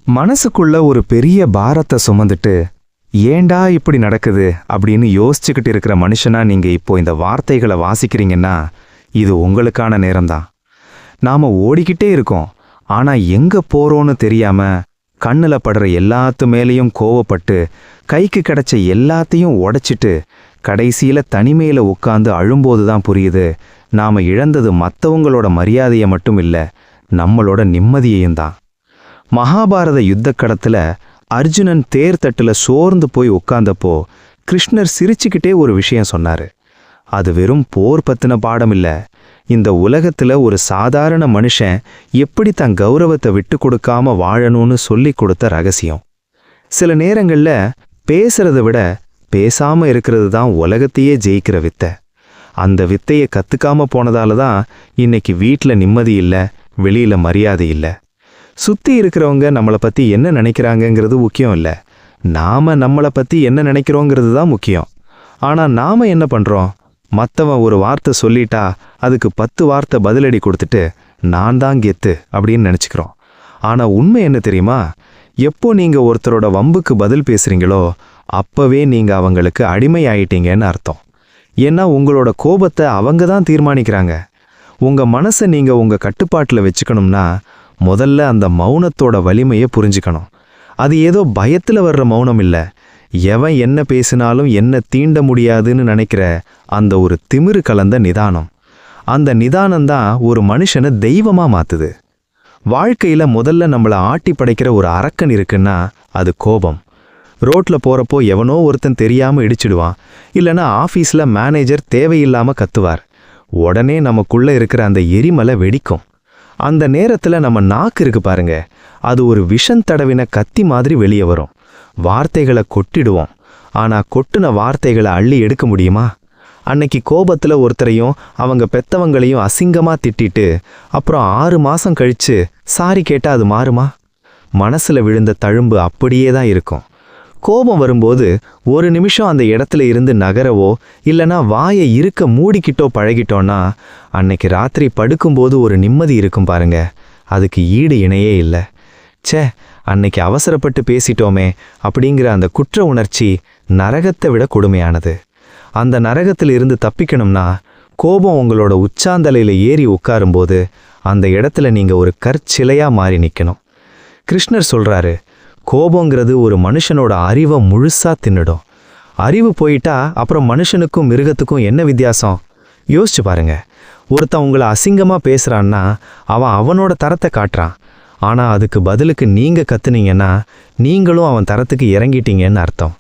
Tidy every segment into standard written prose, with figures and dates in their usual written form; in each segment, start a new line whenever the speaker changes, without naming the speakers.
மனசுக்குள்ள ஒரு பெரிய பாரத்தை சுமந்துட்டு ஏண்டா இப்படி நடக்குது அப்படின்னு யோசிச்சுக்கிட்டு இருக்கிற மனுஷனா நீங்க இப்போ இந்த வார்த்தைகளை வாசிக்கிறீங்கன்னா இது உங்களுக்கான நேரம்தான். நாம ஓடிக்கிட்டே இருக்கோம், ஆனா எங்க போறோன்னு தெரியாம கண்ணுல படுற எல்லாத்து மேலேயும் கோவப்பட்டு கைக்கு கிடைச்ச எல்லாத்தையும் உடைச்சிட்டு கடைசியில தனிமையில உட்காந்து அழும்போதுதான் புரியுது நாம இழந்தது மற்றவங்களோட மரியாதையை மட்டும் இல்ல, நம்மளோட நிம்மதியையும் தான். மகாபாரத யுத்தக்கடத்துல அர்ஜுனன் தேர்தட்டுல சோர்ந்து போய் உட்கார்ந்தப்போ கிருஷ்ணர் சிரிச்சுக்கிட்டே ஒரு விஷயம் சொன்னாரு. அது வெறும் போர் பத்தின பாடம் இல்ல, இந்த உலகத்துல ஒரு சாதாரண மனுஷன் எப்படி தன் கௌரவத்தை விட்டு கொடுக்காம வாழணும்னு சொல்லி கொடுத்த ரகசியம். சில நேரங்கள்ல பேசுறதை விட பேசாம இருக்கிறது தான் உலகத்தையே ஜெயிக்கிற வித்தை. அந்த வித்தையை கத்துக்காம போனதால தான் இன்னைக்கு வீட்டுல நிம்மதி இல்ல, வெளியில மரியாதை இல்ல. சுத்தி இருக்கிறவங்க நம்மளை பத்தி என்ன நினைக்கிறாங்கங்கிறது முக்கியம் இல்ல, நாம நம்மளை பத்தி என்ன நினைக்கிறோங்கிறது தான் முக்கியம். ஆனா நாம என்ன பண்றோம்? மற்றவன் ஒரு வார்த்தை சொல்லிட்டா அதுக்கு 10 வார்த்தை பதிலடி கொடுத்துட்டு நான் தான் கெத்து அப்படின்னு நினச்சிக்கிறோம். ஆனால் உண்மை என்ன தெரியுமா? எப்போ நீங்கள் ஒருத்தரோட வம்புக்கு பதில் பேசுகிறீங்களோ அப்போவே நீங்கள் அவங்களுக்கு அடிமை ஆயிட்டீங்கன்னு அர்த்தம். ஏன்னா உங்களோட கோபத்தை அவங்க தான் தீர்மானிக்கிறாங்க. உங்கள் மனசை நீங்கள் உங்கள் கட்டுப்பாட்டில் வச்சுக்கணும்னா முதல்ல அந்த மௌனத்தோட வலிமையை புரிஞ்சுக்கணும். அது ஏதோ பயத்தில் வர்ற மௌனம் இல்லை, எவன் என்ன பேசினாலும் என்ன தீண்ட முடியாதுன்னு நினைக்கிற அந்த ஒரு திமிரு கலந்த நிதானம். அந்த நிதானம்தான் ஒரு மனுஷனை தெய்வமாக மாத்துது. வாழ்க்கையில் முதல்ல நம்மளை ஆட்டி படைக்கிற ஒரு அரக்கன் இருக்குன்னா அது கோபம். ரோட்டில் போகிறப்போ எவனோ ஒருத்தன் தெரியாமல் இடிச்சிடுவான், இல்லைன்னா ஆஃபீஸில் மேனேஜர் தேவையில்லாமல் கத்துவார். உடனே நமக்குள்ளே இருக்கிற அந்த எரிமலை வெடிக்கும். அந்த நேரத்தில் நம்ம நாக்கு இருக்கு பாருங்க, அது ஒரு விஷம் தடவின கத்தி மாதிரி வெளியே வரும். வார்த்தைகளை கொட்டிடுவோம், ஆனால் கொட்டுன வார்த்தைகளை அள்ளி எடுக்க முடியுமா? அன்னைக்கு கோபத்தில் ஒருத்தரையும் அவங்க பெத்தவங்களையும் அசிங்கமாக திட்டிட்டு அப்புறம் 6 மாதம் கழித்து சாரி கேட்டால் அது மாறுமா? மனசில் விழுந்த தழும்பு அப்படியே தான் இருக்கும். கோபம் வரும்போது ஒரு நிமிஷம் அந்த இடத்துல இருந்து நகரவோ இல்லைனா வாயை இருக்க மூடிக்கிட்டோ பழகிட்டோன்னா அன்னைக்கு ராத்திரி படுக்கும்போது ஒரு நிம்மதி இருக்கும் பாருங்க, அதுக்கு ஈடு இணையே இல்லை. ச்சே, அன்னைக்கு அவசரப்பட்டு பேசிட்டோமே அப்படிங்கிற அந்த குற்ற உணர்ச்சி நரகத்தை விட கொடுமையானது. அந்த நரகத்தில் இருந்து தப்பிக்கணும்னா கோபம் உங்களோட உச்சாந்தலையில் ஏறி உட்காரும்போது அந்த இடத்துல நீங்கள் ஒரு கற்சிலையாக மாறி நிற்கணும். கிருஷ்ணர் சொல்கிறாரு, கோபங்கிறது ஒரு மனுஷனோட அறிவை முழுசா தின்னுடும். அறிவு போயிட்டா அப்புறம் மனுஷனுக்கும் மிருகத்துக்கும் என்ன வித்தியாசம்? யோசிச்சு பாருங்க. ஒருத்தன் உங்களை அசிங்கமாக பேசுகிறான்னா அவன் அவனோட தரத்தை காட்டுறான், ஆனால் அதுக்கு பதிலுக்கு நீங்கள் கத்துனீங்கன்னா நீங்களும் அவன் தரத்துக்கு இறங்கிட்டீங்கன்னு அர்த்தம்.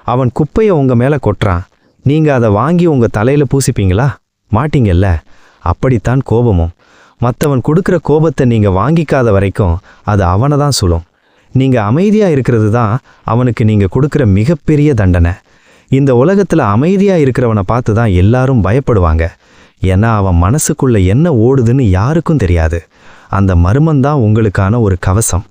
அவன் குப்பையை உங்கள் மேலே கொட்டுறான், நீங்கள் அதை வாங்கி உங்கள் தலையில் பூசிப்பீங்களா? மாட்டீங்கல்ல. அப்படித்தான் கோபமும். மற்றவன் கொடுக்குற கோபத்தை நீங்கள் வாங்கிக்காத வரைக்கும் அது அவனை தான் சுடும். நீங்கள் அமைதியாக இருக்கிறது தான் அவனுக்கு நீங்கள் கொடுக்குற மிகப்பெரிய தண்டனை. இந்த உலகத்தில் அமைதியாக இருக்கிறவனை பார்த்து தான் எல்லாரும் பயப்படுவாங்க. ஏன்னா அவன் மனசுக்குள்ள என்ன ஓடுதுன்னு யாருக்கும் தெரியாது. அந்த மர்மந்தான் உங்களுக்கான ஒரு கவசம்.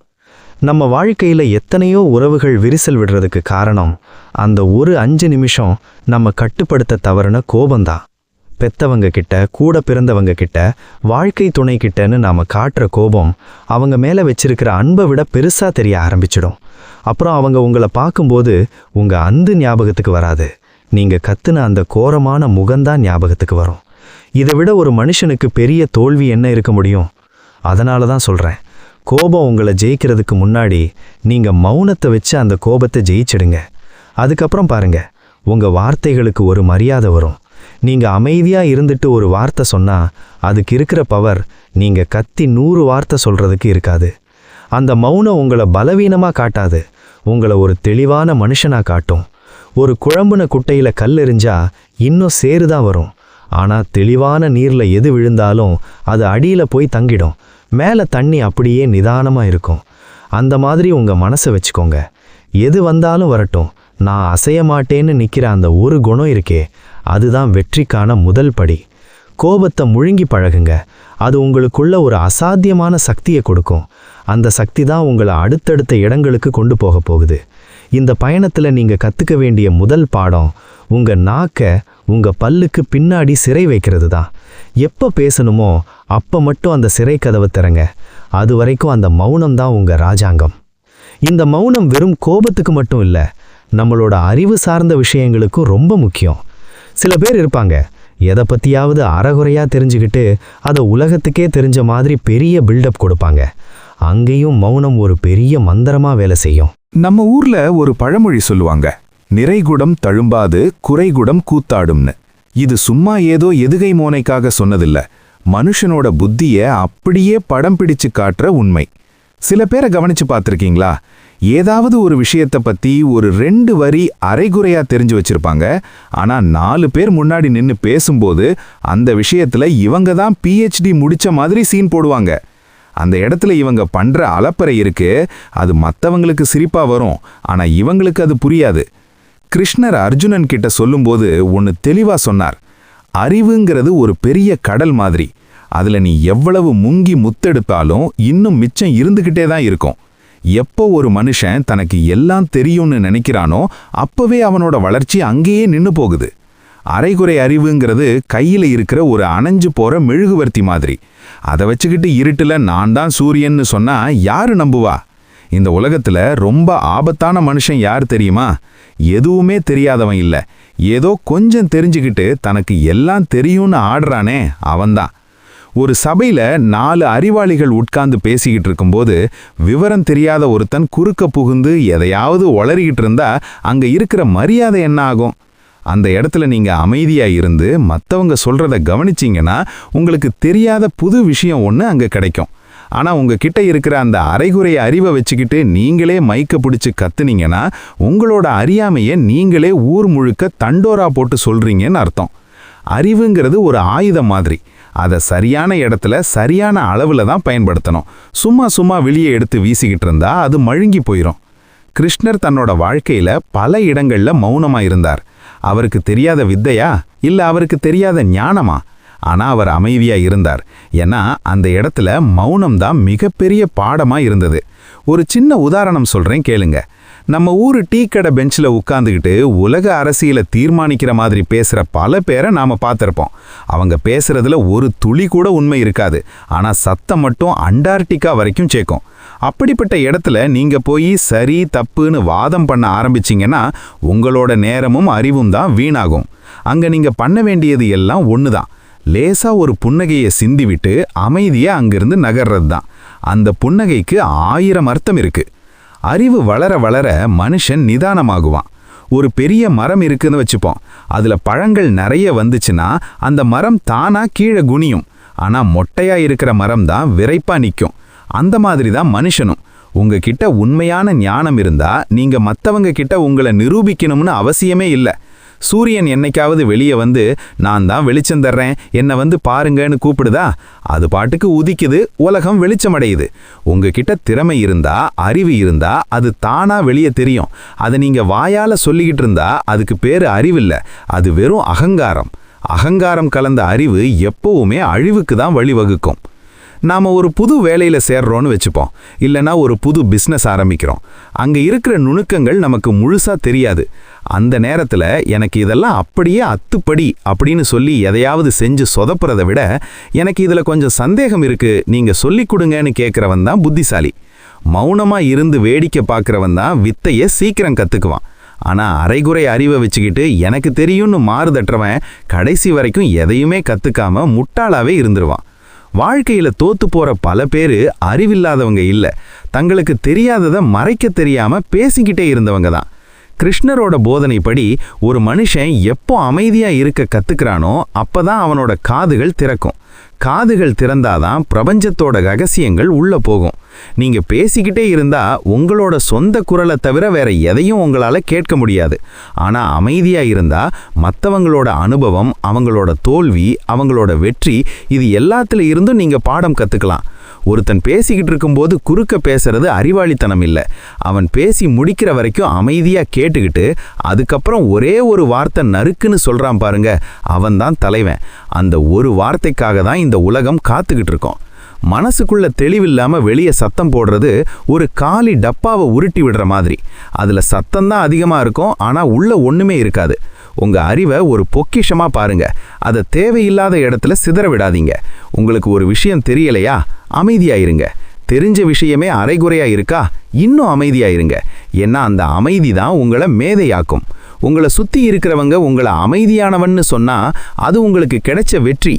நம்ம வாழ்க்கையில் எத்தனையோ உறவுகள் விரிசல் விடுறதுக்கு காரணம் அந்த ஒரு 5 நிமிஷம் நம்ம கட்டுப்படுத்த தவறுன கோபந்தான். பெத்தவங்க கிட்ட, கூட பிறந்தவங்க கிட்ட, வாழ்க்கை துணை கிட்டன்னு நாம் காட்டுற கோபம் அவங்க மேலே வச்சிருக்கிற அன்பை விட பெருசாக தெரிய ஆரம்பிச்சிடும். அப்புறம் அவங்க உங்களை பார்க்கும்போது உங்கள் அந்து ஞாபகத்துக்கு வராது, நீங்கள் கத்துன அந்த கோரமான முகம்தான் ஞாபகத்துக்கு வரும். இதை விட ஒரு மனுஷனுக்கு பெரிய தோல்வி என்ன இருக்க முடியும்? அதனால தான் சொல்கிறேன், கோபம் உங்களை ஜெயிக்கிறதுக்கு முன்னாடி நீங்கள் மௌனத்தை வச்சு அந்த கோபத்தை ஜெயிச்சிடுங்க. அதுக்கப்புறம் பாருங்க, உங்கள் வார்த்தைகளுக்கு ஒரு மரியாதை வரும். நீங்கள் அமைதியாக இருந்துட்டு ஒரு வார்த்தை சொன்னால் அதுக்கு இருக்கிற பவர் நீங்கள் கத்தி 100 வார்த்தை சொல்கிறதுக்கு இருக்காது. அந்த மௌனம் உங்களை பலவீனமாக காட்டாது, உங்களை ஒரு தெளிவான மனுஷனாக காட்டும். ஒரு குழம்புன குட்டையில் கல் எறிஞ்சா இன்னும் சேருதான் வரும், ஆனால் தெளிவான நீரில் எது விழுந்தாலும் அது அடியில் போய் தங்கிடும், மேலே தண்ணி அப்படியே நிதானமாக இருக்கும். அந்த மாதிரி உங்கள் மனசை வச்சுக்கோங்க. எது வந்தாலும் வரட்டும், நான் அசைய மாட்டேன்னு நிற்கிற அந்த ஒரு குணம் இருக்கே, அதுதான் வெற்றிக்கான முதல் படி. கோபத்தை முழுங்கி பழகுங்க, அது உங்களுக்குள்ள ஒரு அசாத்தியமான சக்தியை கொடுக்கும். அந்த சக்தி தான் உங்களை அடுத்தடுத்த இடங்களுக்கு கொண்டு போக போகுது. இந்த பயணத்தில் நீங்கள் கற்றுக்க வேண்டிய முதல் பாடம் உங்கள் நாக்கை உங்கள் பல்லுக்கு பின்னாடி சிறை வைக்கிறது தான். எப்போ பேசணுமோ அப்போ மட்டும் அந்த சிறை கதவை திறங்க. அது வரைக்கும் அந்த மௌனம்தான் உங்கள் ராஜாங்கம்.
இந்த மௌனம் வெறும் கோபத்துக்கு மட்டும் இல்லை, நம்மளோட அறிவு சார்ந்த விஷயங்களுக்கும் ரொம்ப முக்கியம். சில பேர் இருப்பாங்க, எதை பற்றியாவது அறகுறையாக தெரிஞ்சுக்கிட்டு அதை உலகத்துக்கே தெரிஞ்ச மாதிரி பெரிய பில்டப் கொடுப்பாங்க. அங்கேயும் மௌனம் ஒரு பெரிய மந்திரமா வேலை செய்யும்.
நம்ம ஊர்ல ஒரு பழமொழி சொல்லுவாங்க, நிறைகுடம் தழும்பாது குறைகுடம் கூத்தாடும்னு. இது சும்மா ஏதோ எதுகை மோனைக்காக சொன்னதில்ல, மனுஷனோட புத்திய அப்படியே படம் பிடிச்சு காட்டுற உண்மை. சில பேரை கவனிச்சு பார்த்திருக்கீங்களா? ஏதாவது ஒரு விஷயத்தை பத்தி ஒரு 2 வரி அரைகுறையா தெரிஞ்சு வச்சிருப்பாங்க. ஆனா 4 பேர் முன்னாடி நின்னு பேசும்போது அந்த விஷயத்துல இவங்க தான் PhD முடிச்ச மாதிரி சீன் போடுவாங்க. அந்த இடத்துல இவங்க பண்ற அலப்பறை இருக்கு, அது மத்தவங்களுக்கு சிரிப்பா வரும், ஆனா இவங்களுக்கு அது புரியாது. கிருஷ்ணர் அர்ஜுனன் கிட்ட சொல்லும்போது ஒன்னு தெளிவா சொன்னார். அறிவுங்கிறது ஒரு பெரிய கடல் மாதிரி. அதுல நீ எவ்வளவு முங்கி முத்தெடுத்தாலும் இன்னும் மிச்சம் இருந்துகிட்டே தான் இருக்கும். எப்போ ஒரு மனுஷன் தனக்கு எல்லாம் தெரியும்னு நினைக்கிறானோ அப்பவே அவனோட வளர்ச்சி அங்கேயே நின்னு போகுது. அரைகுறை அறிவுங்கிறது கையில இருக்கிற ஒரு அணைஞ்சு போற மெழுகுவர்த்தி மாதிரி. அதை வச்சுக்கிட்டு இருட்டுல நான் தான் சூரியன்னு சொன்னா யாரு நம்புவா? இந்த உலகத்துல ரொம்ப ஆபத்தான மனுஷன் யார் தெரியுமா? எதுவுமே தெரியாதவன் இல்ல, ஏதோ கொஞ்சம் தெரிஞ்சுக்கிட்டு தனக்கு எல்லாம் தெரியும்னு ஆடுறானே அவன்தான். ஒரு சபையில 4 அறிவாளிகள் உட்கார்ந்து பேசிக்கிட்டு இருக்கும்போது விவரம் தெரியாத ஒருத்தன் குறுக்க புகுந்து எதையாவது ஒளறிக்கிட்டு இருந்தா அங்க இருக்கிற மரியாதை என்ன ஆகும்? அந்த இடத்துல நீங்க அமைதியா இருந்து மத்தவங்க சொல்றத கவனிச்சீங்கன்னா உங்களுக்கு தெரியாத புது விஷயம் ஒன்று அங்க கிடைக்கும். ஆனா உங்ககிட்ட இருக்கிற அந்த அரைகுறை அறிவை வச்சுக்கிட்டு நீங்களே மைக்க பிடிச்சு கத்துனீங்கன்னா உங்களோட அறியாமையை நீங்களே ஊர் முழுக்க தண்டோரா போட்டு சொல்றீங்கன்னு அர்த்தம். அறிவுங்கிறது ஒரு ஆயுதம் மாதிரி. அதை சரியான இடத்துல சரியான அளவுல தான் பயன்படுத்தணும். சும்மா வெளியே எடுத்து வீசிக்கிட்டு இருந்தா அது மழுங்கி போயிடும். கிருஷ்ணர் தன்னோட வாழ்க்கையில பல இடங்கள்ல மௌனமா இருந்தார். அவருக்கு தெரியாத வித்தையா இல்ல அவருக்கு தெரியாத ஞானமா? ஆனா அவர் அமைதியா இருந்தார். ஏன்னா அந்த இடத்துல மௌனம் தான் மிகப்பெரிய பாடமா இருந்தது. ஒரு சின்ன உதாரணம் சொல்றேன் கேளுங்க. நம்ம ஊரு டீ கடை பெஞ்சில் உட்காந்துக்கிட்டு உலக அரசியலை தீர்மானிக்கிற மாதிரி பேசுகிற பல பேரை நாம் பார்த்துருப்போம். அவங்க பேசுறதுல ஒரு துளி கூட உண்மை இருக்காது, ஆனால் சத்தம் மட்டும் அண்டார்டிகா வரைக்கும் சேர்க்கும். அப்படிப்பட்ட இடத்துல நீங்கள் போய் சரி தப்புன்னு வாதம் பண்ண ஆரம்பிச்சிங்கன்னா உங்களோட நேரமும் அறிவும் தான் வீணாகும். அங்கே நீங்கள் பண்ண வேண்டியது எல்லாம் ஒன்று தான், லேசா ஒரு புன்னகையை சிந்திவிட்டு அமைதியாக அங்கிருந்து நகர்றது தான். அந்த புன்னகைக்கு 1000 அர்த்தம் இருக்கு. அறிவு வளர வளர மனுஷன் நிதானமாகுவான். ஒரு பெரிய மரம் இருக்குன்னு வச்சுப்போம், அதுல பழங்கள் நிறைய வந்துச்சுன்னா அந்த மரம் தானா கீழே குனியும். ஆனா மொட்டையா இருக்கிற மரம் தான் விரைப்பா நிற்கும். அந்த மாதிரி தான் மனுஷனும். உங்ககிட்ட உண்மையான ஞானம் இருந்தா நீங்க மற்றவங்க கிட்ட உங்களை நிரூபிக்கணும்னு அவசியமே இல்லை. சூரியன் என்னைக்காவது வெளியே வந்து நான் தான் வெளிச்சம் தர்றேன் என்னை வந்து பாருங்கன்னு கூப்பிடுதா? அது பாட்டுக்கு உதிக்குது, உலகம் வெளிச்சமடையுது. உங்ககிட்ட திறமை இருந்தா அறிவு இருந்தா அது தானா வெளியே தெரியும். அதை நீங்க வாயால சொல்லிக்கிட்டு இருந்தா அதுக்கு பேரு அறிவில்ல, அது வெறும் அகங்காரம். அகங்காரம் கலந்த அறிவு எப்பவுமே அழிவுக்கு தான் வழிவகுக்கும். நாம் ஒரு புது வேலையில் சேர்றோன்னு வச்சுப்போம், இல்லைனா ஒரு புது பிஸ்னஸ் ஆரம்பிக்கிறோம். அங்கே இருக்கிற நுணுக்கங்கள் நமக்கு முழுசாக தெரியாது. அந்த நேரத்தில் எனக்கு இதெல்லாம் அப்படியே அத்துப்படி அப்படின்னு சொல்லி எதையாவது செஞ்சு சொதப்புறதை விட எனக்கு இதில் கொஞ்சம் சந்தேகம் இருக்குது நீங்கள் சொல்லிக் கொடுங்கன்னு கேட்குறவன் தான் புத்திசாலி. மௌனமாக இருந்து வேடிக்கை பார்க்குறவன் தான் வித்தையை சீக்கிரம் கற்றுக்குவான். ஆனால் அரைகுறை அறிவை வச்சுக்கிட்டு எனக்கு தெரியும்னு மாறுதட்டுறவன் கடைசி வரைக்கும் எதையுமே கற்றுக்காம முட்டாளாவே இருந்துருவான். வாழ்க்கையில தோத்து போற பல பேரு அறிவில்லாதவங்க இல்ல, தங்களுக்கு தெரியாததை மறைக்க தெரியாம பேசிக்கிட்டே இருந்தவங்க தான். கிருஷ்ணரோட போதனைப்படி ஒரு மனுஷன் எப்போ அமைதியா இருக்க கத்துக்கிறானோ அப்பதான் அவனோட காதுகள் திறக்கும். காதுகள் திறந்தாதான் பிரபஞ்சத்தோட ரகசியங்கள் உள்ள போகும். நீங்க பேசிக்கிட்டே இருந்தா உங்களோட சொந்த குரலை தவிர வேற எதையும் உங்களால கேட்க முடியாது. ஆனா அமைதியா இருந்தா மற்றவங்களோட அனுபவம், அவங்களோட தோல்வி, அவங்களோட வெற்றி, இது எல்லாத்துல இருந்தும் நீங்க பாடம் கத்துக்கலாம். ஒருத்தன் பேசிக்கிட்டு இருக்கும்போது குறுக்க பேசுறது அறிவாளித்தனம் இல்லை. அவன் பேசி முடிக்கிற வரைக்கும் அமைதியா கேட்டுக்கிட்டு அதுக்கப்புறம் ஒரே ஒரு வார்த்தை நறுக்குன்னு சொல்றான் பாருங்க, அவன்தான் தலைவன். அந்த ஒரு வார்த்தைக்காக தான் இந்த உலகம் காத்துக்கிட்டு இருக்கோம். மனசுக்குள்ள தெளிவில்லாம வெளியே சத்தம் போடுறது ஒரு காலி டப்பாவை உருட்டி விடுற மாதிரி. அதுல சத்தம்தான் அதிகமா இருக்கும், ஆனா உள்ள ஒண்ணுமே இருக்காது. உங்க அறிவை ஒரு பொக்கிஷமா பாருங்க, அதை தேவையில்லாத இடத்துல சிதற விடாதீங்க. உங்களுக்கு ஒரு விஷயம் தெரியலையா, அமைதியாயிருங்க. தெரிஞ்ச விஷயமே அரைகுறையா இருக்கா, இன்னும் அமைதியா இருங்க. ஏன்னா அந்த அமைதி தான் உங்களை மேதையாக்கும். உங்களை சுத்தி இருக்கிறவங்க உங்களை அமைதியானவன்னு சொன்னா அது உங்களுக்கு கிடைச்ச வெற்றி.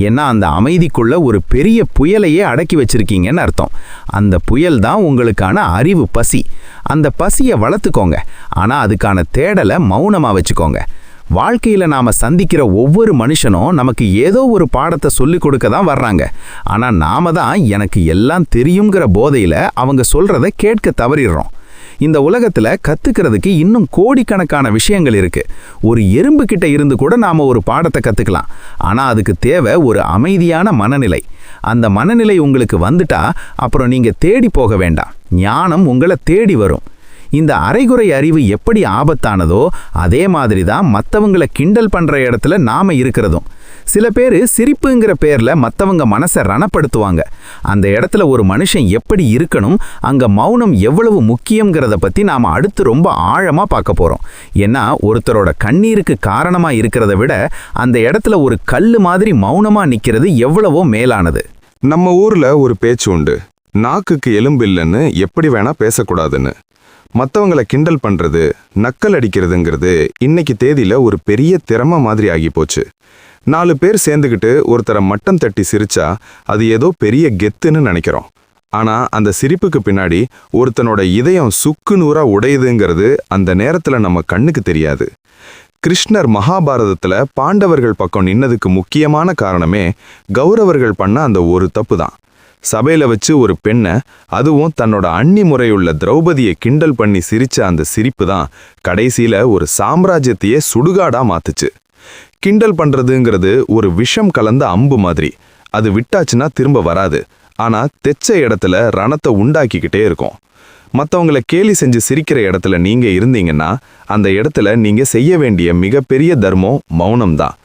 ஏன்னா அந்த அமைதிக்குள்ள ஒரு பெரிய புயலையே அடக்கி வச்சிருக்கீங்கன்னு அர்த்தம். அந்த புயல் தான் உங்களுக்கான அறிவு பசி. அந்த பசியை வளர்த்துக்கோங்க. ஆனா அதுக்கான தேடலை மௌனமா வச்சுக்கோங்க. வாழ்க்கையில நாம சந்திக்கிற ஒவ்வொரு மனுஷனும் நமக்கு ஏதோ ஒரு பாடத்தை சொல்லிக் கொடுக்க தான் வர்றாங்க. ஆனா நாம தான் எனக்கு எல்லாம் தெரியுங்கிற போதையில அவங்க சொல்றதை கேட்க தவறிடுறோம். இந்த உலகத்துல கத்துக்கிறதுக்கு இன்னும் கோடிக்கணக்கான விஷயங்கள் இருக்கு. ஒரு எறும்பு கிட்ட இருந்து கூட நாம ஒரு பாடத்தை கத்துக்கலாம். ஆனா அதுக்கு தேவை ஒரு அமைதியான மனநிலை. அந்த மனநிலை உங்களுக்கு வந்துட்டா அப்புறம் நீங்க தேடி போக வேண்டாம், ஞானம் உங்களை தேடி வரும். இந்த அரைகுறை அறிவு எப்படி ஆபத்தானதோ அதே மாதிரி தான் மற்றவங்களை கிண்டல் பண்ற இடத்துல நாம இருக்கிறதும். சில பேர் சிரிப்புங்கிற பேர்ல மற்றவங்க மனசை ரணப்படுத்துவாங்க. அந்த இடத்துல ஒரு மனுஷன் எப்படி இருக்கணும், அங்க மௌனம் எவ்வளவு முக்கியங்கிறத பத்தி நாம அடுத்து ரொம்ப ஆழமா பார்க்க போறோம். ஏன்னா ஒருத்தரோட கண்ணீருக்கு காரணமா இருக்கிறத விட அந்த இடத்துல ஒரு கல்லு மாதிரி மௌனமா நிக்கிறது எவ்வளவோ மேலானது.
நம்ம ஊர்ல ஒரு பேச்சு உண்டு, நாக்குக்கு எலும்பு இல்லைன்னு எப்படி வேணா பேசக்கூடாதுன்னு. மற்றவங்களை கிண்டல் பண்றது, நக்கல் அடிக்கிறதுங்கிறது இன்னைக்கு தேதியில ஒரு பெரிய திறமை மாதிரி ஆகி போச்சு. 4 பேர் சேர்ந்துக்கிட்டு ஒருத்தரை மட்டம் தட்டி சிரிச்சா அது ஏதோ பெரிய கெத்துன்னு நினைக்கிறோம். ஆனா அந்த சிரிப்புக்கு பின்னாடி ஒருத்தனோட இதயம் சுக்கு நூறா உடையுதுங்கிறது அந்த நேரத்துல நம்ம கண்ணுக்கு தெரியாது. கிருஷ்ணர் மகாபாரதத்துல பாண்டவர்கள் பக்கம் நின்னதுக்கு முக்கியமான காரணமே கௌரவர்கள் பண்ண அந்த ஒரு தப்பு தான். சபையில வச்சு ஒரு பெண்ணை, அதுவும் தன்னோட அண்ணி முறையுள்ள திரௌபதியை கிண்டல் பண்ணி சிரிச்ச அந்த சிரிப்பு தான் கடைசியில ஒரு சாம்ராஜ்யத்தையே சுடுகாடா மாத்துச்சு. கிண்டல் பண்றதுங்கிறது ஒரு விஷம் கலந்த அம்பு மாதிரி. அது விட்டாச்சுன்னா திரும்ப வராது. ஆனா தெச்ச இடத்துல ரணத்தை உண்டாக்கிக்கிட்டே இருக்கும். மற்றவங்களை கேலி செஞ்சு சிரிக்கிற இடத்துல நீங்க இருந்தீங்கன்னா அந்த இடத்துல நீங்க செய்ய வேண்டிய மிகப்பெரிய தர்மம் மௌனம்தான்.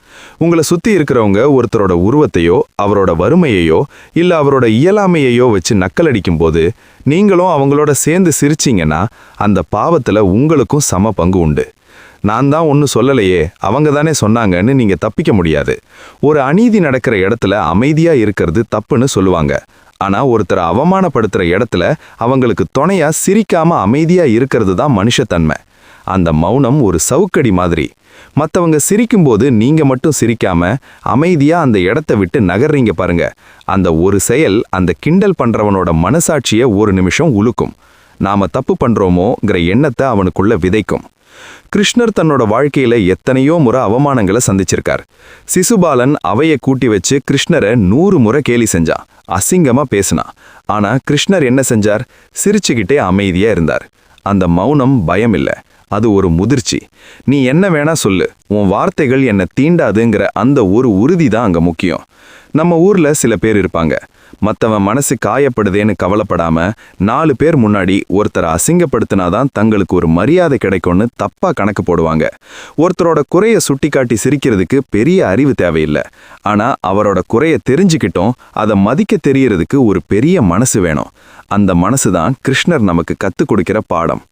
உங்களை சுத்தி இருக்கிறவங்க ஒருத்தரோட உருவத்தையோ அவரோட வறுமையையோ இல்ல அவரோட இயலாமையையோ வச்சு நக்கலடிக்கும் போது நீங்களும் அவங்களோட சேர்ந்து சிரிச்சிங்கன்னா அந்த பாவத்துல உங்களுக்கும் சம பங்கு உண்டு. நான் தான் ஒன்றும் சொல்லலையே, அவங்க தானே சொன்னாங்கன்னு நீங்க தப்பிக்க முடியாது. ஒரு அநீதி நடக்கிற இடத்துல அமைதியா இருக்கிறது தப்புன்னு சொல்லுவாங்க. ஆனா ஒருத்தரை அவமானப்படுத்துற இடத்துல அவங்களுக்கு துணையா சிரிக்காம அமைதியா இருக்கிறது தான் மனுஷத்தன்மை. அந்த மௌனம் ஒரு சவுக்கடி மாதிரி. மற்றவங்க சிரிக்கும்போது நீங்க மட்டும் சிரிக்காம அமைதியா அந்த இடத்த விட்டு நகர்றீங்க பாருங்க. அந்த ஒரு செயல் அந்த கிண்டல் பண்றவனோட மனசாட்சியை ஒரு நிமிஷம் உலுக்கும். நாம தப்பு பண்றோமோங்கிற எண்ணத்தை அவனுக்குள்ள விதைக்கும். கிருஷ்ணர் தன்னோட வாழ்க்கையில எத்தனையோ முறை அவமானங்களை சந்திச்சிருக்கார். சிசுபாலன் அவையை கூட்டி வச்சு கிருஷ்ணரை 100 முறை கேலி செஞ்சான், அசிங்கமா பேசினான். ஆனா கிருஷ்ணர் என்ன செஞ்சார்? சிரிச்சுக்கிட்டே அமைதியா இருந்தார். அந்த மௌனம் பயம் இல்ல, அது ஒரு முதிர்ச்சி. நீ என்ன வேணா சொல்லு, உன் வார்த்தைகள் என்ன தீண்டாதுங்கிற அந்த ஒரு உறுதி தான் அங்க முக்கியம். நம்ம ஊர்ல சில பேர் இருப்பாங்க, மற்றவன் மனசு காயப்படுதேன்னு கவலைப்படாம 4 பேர் முன்னாடி ஒருத்தரை அசிங்கப்படுத்தினாதான் தங்களுக்கு ஒரு மரியாதை கிடைக்கும்னு தப்பா கணக்கு போடுவாங்க. ஒருத்தரோட குறைய சுட்டிக்காட்டி சிரிக்கிறதுக்கு பெரிய அறிவு தேவையில்லை. ஆனா அவரோட குறைய தெரிஞ்சுக்கிட்டோம் அதை மதிக்க தெரியறதுக்கு ஒரு பெரிய மனசு வேணும். அந்த மனசு தான் கிருஷ்ணர் நமக்கு கத்துக் கொடுக்கிற பாடம்.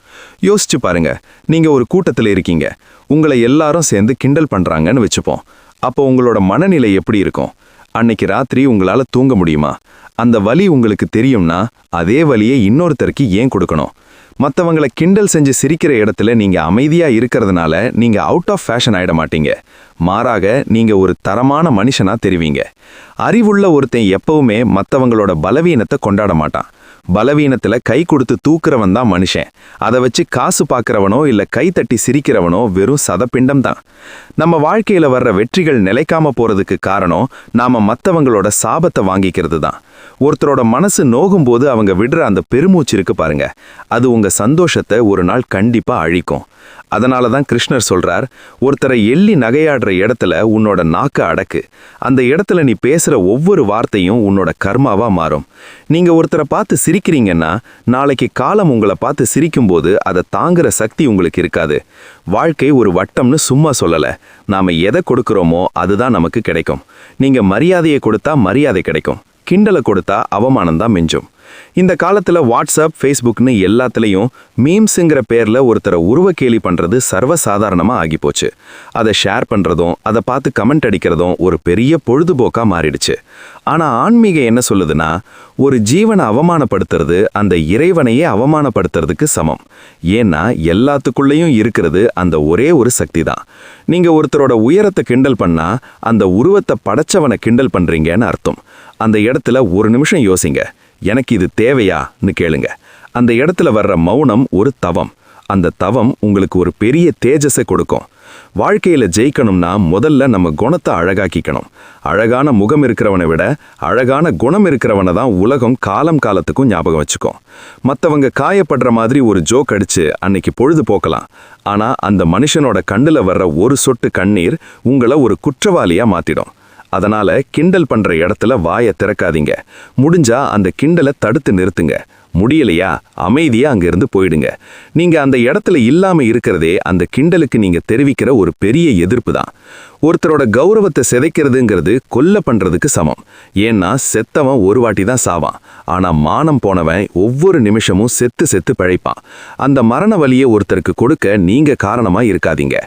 யோசிச்சு பாருங்க, நீங்க ஒரு கூட்டத்தில் இருக்கீங்க, உங்களை எல்லாரும் சேர்ந்து கிண்டல் பண்றாங்கன்னு வச்சுப்போம். அப்போ உங்களோட மனநிலை எப்படி இருக்கும்? அன்னைக்கு ராத்திரி உங்களால தூங்க முடியுமா? அந்த வலி உங்களுக்கு தெரியும்னா அதே வலியை இன்னொருத்தருக்கு ஏன் கொடுக்கணும்? மற்றவங்களை கிண்டல் செஞ்சு சிரிக்கிற இடத்துல நீங்க அமைதியா இருக்கிறதுனால நீங்க அவுட் ஆஃப் ஃபேஷன் ஆயிட மாட்டீங்க. மாறாக நீங்க ஒரு தரமான மனுஷனா தெரிவீங்க. அறிவுள்ள ஒருத்தன் எப்பவுமே மற்றவங்களோட பலவீனத்தை கொண்டாட மாட்டான். பலவீனத்துல கை கொடுத்து தூக்குறவன் தான் மனுஷன். அதை வச்சு காசு பார்க்கறவனோ இல்ல கை தட்டி சிரிக்கிறவனோ வெறும் சதப்பிண்டம் தான். நம்ம வாழ்க்கையில வர்ற வெற்றிகள் நிலைக்காம போறதுக்கு காரணம் நாம மற்றவங்களோட சாபத்தை வாங்கிக்கிறது தான். ஒருத்தரோட மனசு நோகும்போது அவங்க விடுற அந்த பெருமூச்சு இருக்கு பாருங்க, அது உங்க சந்தோஷத்தை ஒரு நாள் கண்டிப்பா அழிக்கும். அதனால தான் கிருஷ்ணர் சொல்றார், ஒருத்தரை எள்ளி நகையாடுற இடத்துல உன்னோட நாக்க அடக்கு. அந்த இடத்துல நீ பேசுற ஒவ்வொரு வார்த்தையும் உன்னோட கர்மாவா மாறும். நீங்க ஒருத்தரை பார்த்து சிரிக்கிறீங்கன்னா நாளைக்கு காலம் உங்களை பார்த்து சிரிக்கும்போது அதை தாங்குற சக்தி உங்களுக்கு இருக்காது. வாழ்க்கை ஒரு வட்டம்னு சும்மா சொல்லல, நாம எதை கொடுக்கிறோமோ அதுதான் நமக்கு கிடைக்கும். நீங்க மரியாதையை கொடுத்தா மரியாதை கிடைக்கும், கிண்டலை கொடுத்தா அவமானம்தான் மிஞ்சும். இந்த காலத்துல வாட்ஸ்அப், ஃபேஸ்புக்னு எல்லாத்துலேயும் மீம்ஸுங்கிற பேர்ல ஒருத்தரை உருவக்கேலி பண்றது சர்வசாதாரணமா ஆகிப்போச்சு. அதை ஷேர் பண்றதும் அதை பார்த்து கமெண்ட் அடிக்கிறதும் ஒரு பெரிய பொழுதுபோக்கா மாறிடுச்சு. ஆனா ஆன்மீகம் என்ன சொல்லுதுன்னா, ஒரு ஜீவனை அவமானப்படுத்துறது அந்த இறைவனையே அவமானப்படுத்துறதுக்கு சமம். ஏன்னா எல்லாத்துக்குள்ளேயும் இருக்கிறது அந்த ஒரே ஒரு சக்தி தான். நீங்க ஒருத்தரோட உயரத்தை கிண்டல் பண்ணா அந்த உருவத்தை படைச்சவனை கிண்டல் பண்றீங்கன்னு அர்த்தம். அந்த இடத்துல ஒரு நிமிஷம் யோசிங்க, எனக்கு இது தேவையான்னு கேளுங்க. அந்த இடத்துல வர்ற மௌனம் ஒரு தவம். அந்த தவம் உங்களுக்கு ஒரு பெரிய தேஜஸை கொடுக்கும். வாழ்க்கையில ஜெயிக்கணும்னா முதல்ல நம்ம குணத்தை அழகாக்கிக்கணும். அழகான முகம் இருக்கிறவனை விட அழகான குணம் இருக்கிறவனை தான் உலகம் காலம் காலத்துக்கும் ஞாபகம் வச்சுக்கும். மற்றவங்க காயப்படுற மாதிரி ஒரு ஜோக் அடிச்சு அன்னைக்கு பொழுது போக்கலாம். ஆனா அந்த மனுஷனோட கண்ணுல வர்ற ஒரு சொட்டு கண்ணீர் உங்களை ஒரு குற்றவாளியா மாத்திடும். அதனால கிண்டல் பண்ற இடத்துல வாயை திறக்காதீங்க. முடிஞ்சா அந்த கிண்டலை தடுத்து நிறுத்துங்க. முடியலையா அமைதியா அங்கிருந்து போயிடுங்க. நீங்க அந்த இடத்துல இல்லாம இருக்கிறதே அந்த கிண்டலுக்கு நீங்க தெரிவிக்கிற ஒரு பெரிய எதிர்ப்பு தான். ஒருத்தரோட கௌரவத்தை சிதைக்கிறதுங்கிறது கொல்ல பண்றதுக்கு சமம். ஏன்னா செத்தவன் ஒரு வாட்டி தான் சாவான், ஆனா மானம் போனவன் ஒவ்வொரு நிமிஷமும் செத்து செத்து பிழைப்பான். அந்த மரண வலியை ஒருத்தருக்கு கொடுக்க நீங்க காரணமா இருக்காதீங்க.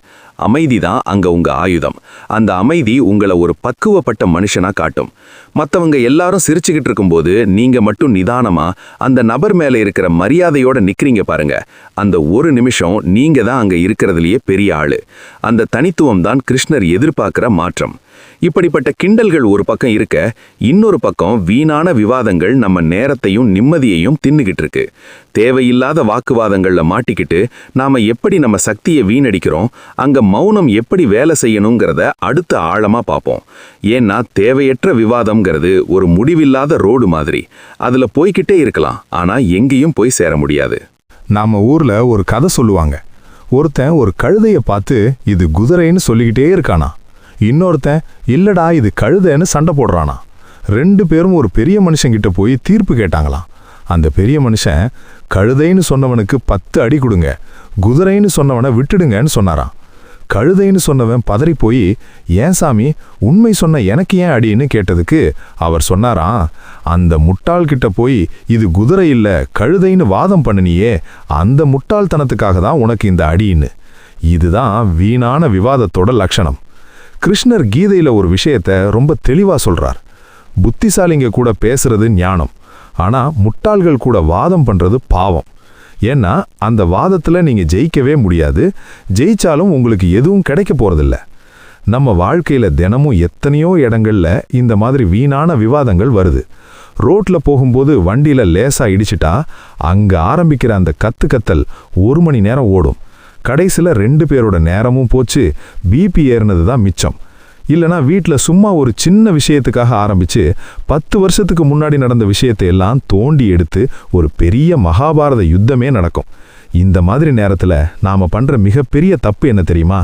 அமைதி தான் அங்க உங்க ஆயுதம். அந்த அமைதி உங்களை ஒரு பக்குவப்பட்ட மனுஷனா காட்டும். மற்றவங்க எல்லாரும் சிரிச்சுக்கிட்டு இருக்கும்போது நீங்க மட்டும் நிதானமா அந்த நபர் மேல இருக்கிற மரியாதையோட நிக்கிறீங்க பாருங்க. அந்த ஒரு நிமிஷம் நீங்க தான் அங்க இருக்கிறதுலயே பெரிய ஆளு. அந்த தனித்துவம் தான் கிருஷ்ணர் எதிர்பார்க்கிற மாற்றம். இப்படிப்பட்ட கிண்டல்கள் ஒரு பக்கம் இருக்க, இன்னொரு பக்கம் வீணான விவாதங்கள் நம்ம நேரத்தையும் நிம்மதியையும் தின்னுகிட்டு இருக்கு. தேவையில்லாத வாக்குவாதங்கள்ல மாட்டிக்கிட்டு நாம எப்படி நம்ம சக்தியை வீணடிக்கிறோம், அங்க மௌனம் எப்படி வேலை செய்யணுங்கிறத அடுத்த ஆழமா பார்ப்போம். ஏன்னா தேவையற்ற விவாதம்ங்கிறது ஒரு முடிவில்லாத ரோடு மாதிரி. அதுல போய்கிட்டே இருக்கலாம், ஆனா எங்கேயும் போய் சேர முடியாது.
நாம ஊர்ல ஒரு கதை சொல்லுவாங்க. ஒருத்தன் ஒரு கழுதைய பார்த்து இது குதிரைன்னு சொல்லிக்கிட்டே இருக்கானா. இன்னொருத்தன் இல்லடா இது கழுதைன்னு சண்டை போடுறானா. 2 பேரும் ஒரு பெரிய மனுஷங்கிட்ட போய் தீர்ப்பு கேட்டாங்களாம். அந்த பெரிய மனுஷன் கழுதைன்னு சொன்னவனுக்கு 10 அடி கொடுங்க, குதிரைன்னு சொன்னவனை விட்டுடுங்கன்னு சொன்னாராம். கழுதைன்னு சொன்னவன் பதறி போய், ஏன் சாமி உண்மை சொன்ன எனக்கு ஏன் அடின்னு கேட்டதுக்கு அவர் சொன்னாராம், அந்த முட்டாள்கிட்ட போய் இது குதிரை இல்ல கழுதைன்னு வாதம் பண்ணினியே, அந்த முட்டாள்தனத்துக்காக தான் உனக்கு இந்த அடின்னு. இதுதான் வீணான விவாதத்தோட லட்சணம். கிருஷ்ணர் கீதையில ஒரு விஷயத்த ரொம்ப தெளிவா சொல்றார். புத்திசாலிங்க கூட பேசுறது ஞானம், ஆனா முட்டாள்கள் கூட வாதம் பண்றது பாவம். ஏன்னா அந்த வாதத்துல நீங்க ஜெயிக்கவே முடியாது. ஜெயிச்சாலும் உங்களுக்கு எதுவும் கிடைக்க போறதில்ல. நம்ம வாழ்க்கையில தினமும் எத்தனையோ இடங்கள்ல இந்த மாதிரி வீணான விவாதங்கள் வருது. ரோட்ல போகும்போது வண்டியில லேசா இடிச்சிட்டா அங்க ஆரம்பிக்கிற அந்த கத்தல் 1 மணி நேரம் ஓடும். கடைசியில் 2 பேரோட நேரமும் போச்சு, பிபி ஏறினது தான் மிச்சம். இல்லைனா வீட்டில் சும்மா ஒரு சின்ன விஷயத்துக்காக ஆரம்பித்து 10 வருஷத்துக்கு முன்னாடி நடந்த விஷயத்தை எல்லாம் தோண்டி எடுத்து ஒரு பெரிய மகாபாரத யுத்தமே நடக்கும். இந்த மாதிரி நேரத்தில் நாம் பண்ணுற மிகப்பெரிய தப்பு என்ன தெரியுமா?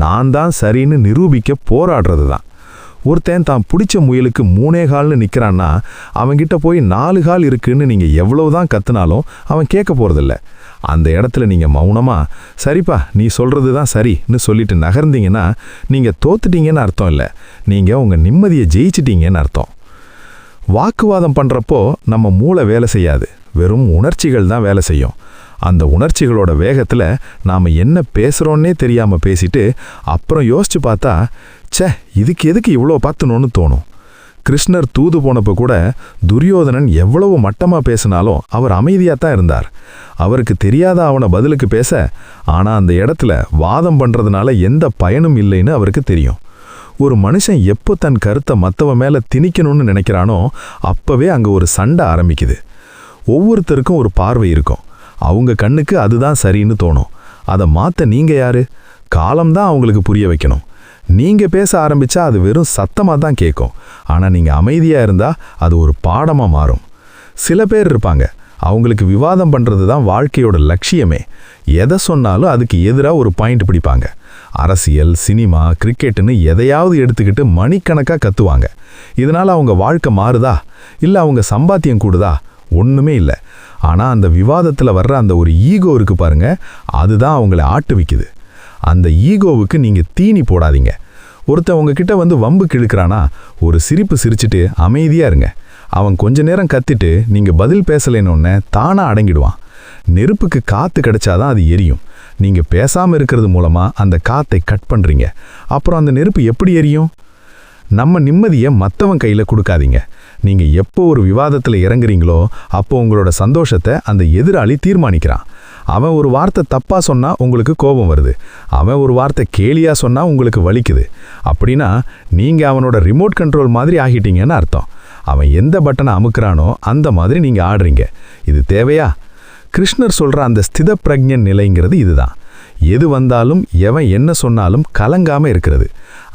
நான் தான் சரின்னு நிரூபிக்க போராடுறது தான். ஒருத்தன் தான் பிடிச்ச முயலுக்கு 3 கால்னு நிற்கிறான்னா அவன்கிட்ட போய் 4 கால் இருக்குன்னு நீங்கள் எவ்வளவுதான் கத்துனாலும் அவன் கேட்க போகிறதில்ல. அந்த இடத்துல நீங்கள் மௌனமா சரிப்பா நீ சொல்கிறது தான் சரின்னு சொல்லிட்டு நகர்ந்தீங்கன்னா நீங்கள் தோத்துட்டீங்கன்னு அர்த்தம் இல்லை, நீங்கள் உங்கள் நிம்மதியை ஜெயிச்சிட்டீங்கன்னு அர்த்தம். வாக்குவாதம் பண்ணுறப்போ நம்ம மூளை வேலை செய்யாது, வெறும் உணர்ச்சிகள் தான் வேலை செய்யும். அந்த உணர்ச்சிகளோட வேகத்தில் நாம் என்ன பேசுகிறோன்னே தெரியாமல் பேசிட்டு அப்புறம் யோசிச்சு பார்த்தா ச்சே இதுக்கு எதுக்கு இவ்வளோ பார்த்துனோன்னு தோணும். கிருஷ்ணர் தூது போனப்போ கூட துரியோதனன் எவ்வளவு மட்டமாக பேசினாலும் அவர் அமைதியாக தான் இருந்தார். அவருக்கு தெரியாத அவனை பதிலுக்கு பேச, ஆனால் அந்த இடத்துல வாதம் பண்ணுறதுனால எந்த பயனும் இல்லைன்னு அவருக்கு தெரியும். ஒரு மனுஷன் எப்போ தன் கருத்தை மற்றவன் மேலே திணிக்கணும்னு நினைக்கிறானோ அப்போவே அங்கே ஒரு சண்டை ஆரம்பிக்குது. ஒவ்வொருத்தருக்கும் ஒரு பார்வை இருக்கும், அவங்க கண்ணுக்கு அதுதான் சரின்னு தோணும். அதை மாற்ற நீங்கள் யாரு? காலம்தான் அவங்களுக்கு புரிய வைக்கணும். நீங்கள் பேச ஆரம்பித்தா அது வெறும் சத்தமாக தான் கேட்கும், ஆனால் நீங்கள் அமைதியாக இருந்தால் அது ஒரு பாடமாக மாறும். சில பேர் இருப்பாங்க, அவங்களுக்கு விவாதம் பண்ணுறது தான் வாழ்க்கையோட லட்சியமே. எதை சொன்னாலும் அதுக்கு எதிராக ஒரு பாயிண்ட் பிடிப்பாங்க. அரசியல், சினிமா, கிரிக்கெட்டுன்னு எதையாவது எடுத்துக்கிட்டு மணிக்கணக்காக கத்துவாங்க. இதனால் அவங்க வாழ்க்கை மாறுதா இல்லை அவங்க சம்பாத்தியம் கூடுதா? ஒன்றுமே இல்லை. ஆனால் அந்த விவாதத்தில் வர்ற அந்த ஒரு ஈகோ இருக்கு பாருங்க, அதுதான் அவங்கள ஆட்டுவிக்குது. அந்த ஈகோவுக்கு நீங்கள் தீனி போடாதீங்க. ஒருத்தன் உங்ககிட்ட வந்து வம்பு கிழக்கிறானா ஒரு சிரிப்பு சிரிச்சுட்டு அமைதியாக இருங்க. அவன் கொஞ்ச நேரம் கத்திட்டு நீங்க பதில் பேசலைன்னு தானா அடங்கிடுவான். நெருப்புக்கு காத்து கிடைச்சாதான் அது எரியும். நீங்க பேசாம இருக்கிறது மூலமா அந்த காத்தை கட் பண்றீங்க. அப்புறம் அந்த நெருப்பு எப்படி எரியும்? நம்ம நிம்மதியை மற்றவன் கையில கொடுக்காதீங்க. நீங்க எப்போ ஒரு விவாதத்துல இறங்குறீங்களோ அப்போ உங்களோட சந்தோஷத்தை அந்த எதிராளி தீர்மானிக்கிறான். அவன் ஒரு வார்த்தை தப்பா சொன்னா உங்களுக்கு கோபம் வருது, அவன் ஒரு வார்த்தை கேலியா சொன்னா உங்களுக்கு வலிக்குது. அப்படின்னா நீங்க அவனோட ரிமோட் கண்ட்ரோல் மாதிரி ஆகிட்டீங்கன்னு அர்த்தம். அவன் எந்த பட்டனை அமுக்குறானோ அந்த மாதிரி நீங்க ஆடுறீங்க. இது தேவையா? கிருஷ்ணர் சொல்ற அந்த ஸ்தித பிரக்ஞன் நிலைங்கிறது இதுதான். எது வந்தாலும் எவன் என்ன சொன்னாலும் கலங்காம இருக்கிறது.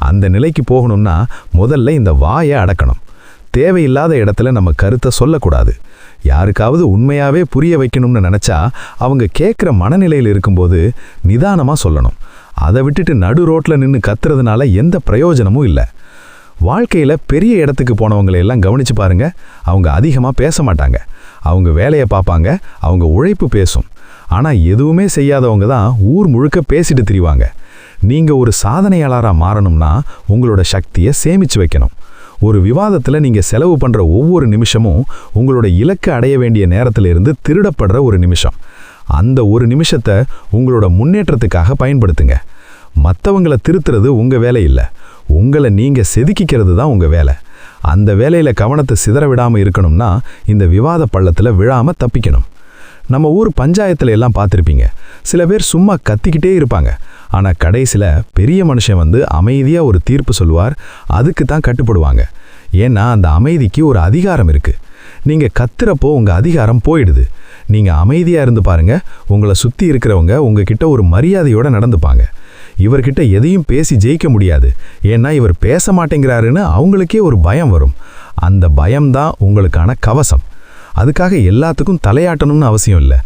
அந்த நிலைக்கு போகணும்னா முதல்ல இந்த வாயை அடக்கணும். தேவையில்லாத இடத்துல நம்ம கருத்தை சொல்லக்கூடாது. யாருக்காவது உண்மையாவே புரிய வைக்கணும்னு நினைச்சா அவங்க கேட்குற மனநிலையில் இருக்கும்போது நிதானமா சொல்லணும். அதை விட்டுட்டு நடு ரோட்ல நின்று கத்துறதுனால எந்த பிரயோஜனமும் இல்லை. வாழ்க்கையில பெரிய இடத்துக்கு போனவங்களையெல்லாம் கவனிச்சு பாருங்க. அவங்க அதிகமா பேச மாட்டாங்க. அவங்க வேலையை பார்ப்பாங்க, அவங்க உழைப்பு பேசும். ஆனா எதுவுமே செய்யாதவங்க தான் ஊர் முழுக்க பேசிட்டு திரிவாங்க. நீங்க ஒரு சாதனையாளராக மாறணும்னா உங்களோட சக்தியை சேமிச்சு வைக்கணும். ஒரு விவாதத்துல நீங்க செலவு பண்ற ஒவ்வொரு நிமிஷமும் உங்களோட இலக்கு அடைய வேண்டிய நேரத்திலிருந்து திருடப்படுற ஒரு நிமிஷம். அந்த ஒரு நிமிஷத்தை உங்களோட முன்னேற்றத்துக்காக பயன்படுத்துங்க. மற்றவங்களை திருத்துறது உங்க வேலை இல்லை, உங்களை நீங்க செதுக்கிக்கிறது தான் உங்க வேலை. அந்த வேலையில கவனத்தை சிதற விடாம இருக்கணும்னா இந்த விவாத பள்ளத்துல விழாம தப்பிக்கணும். நம்ம ஊர் பஞ்சாயத்துல எல்லாம் பார்த்துருப்பீங்க. சில பேர் சும்மா கத்திக்கிட்டே இருப்பாங்க. ஆனா கடைசில பெரிய மனுஷன் அமைதியா ஒரு தீர்ப்பு சொல்லுவார். அதுக்கு தான் கட்டுப்படுவாங்க. ஏன்னா அந்த அமைதிக்கு ஒரு அதிகாரம் இருக்கு. நீங்க கத்துறப்போ உங்க அதிகாரம் போயிடுது. நீங்க அமைதியா இருந்து பாருங்க, உங்களை சுத்தி இருக்கிறவங்க உங்ககிட்ட ஒரு மரியாதையோட நடந்துப்பாங்க. இவர்கிட்ட எதையும் பேசி ஜெயிக்க முடியாது, ஏன்னா இவர் பேச மாட்டேங்கிறாருன்னு அவங்களுக்கே ஒரு பயம் வரும். அந்த பயம்தான் உங்களுக்கான கவசம். அதுக்காக எல்லாத்துக்கும் தலையாட்டணும்னு அவசியம் இல்லை.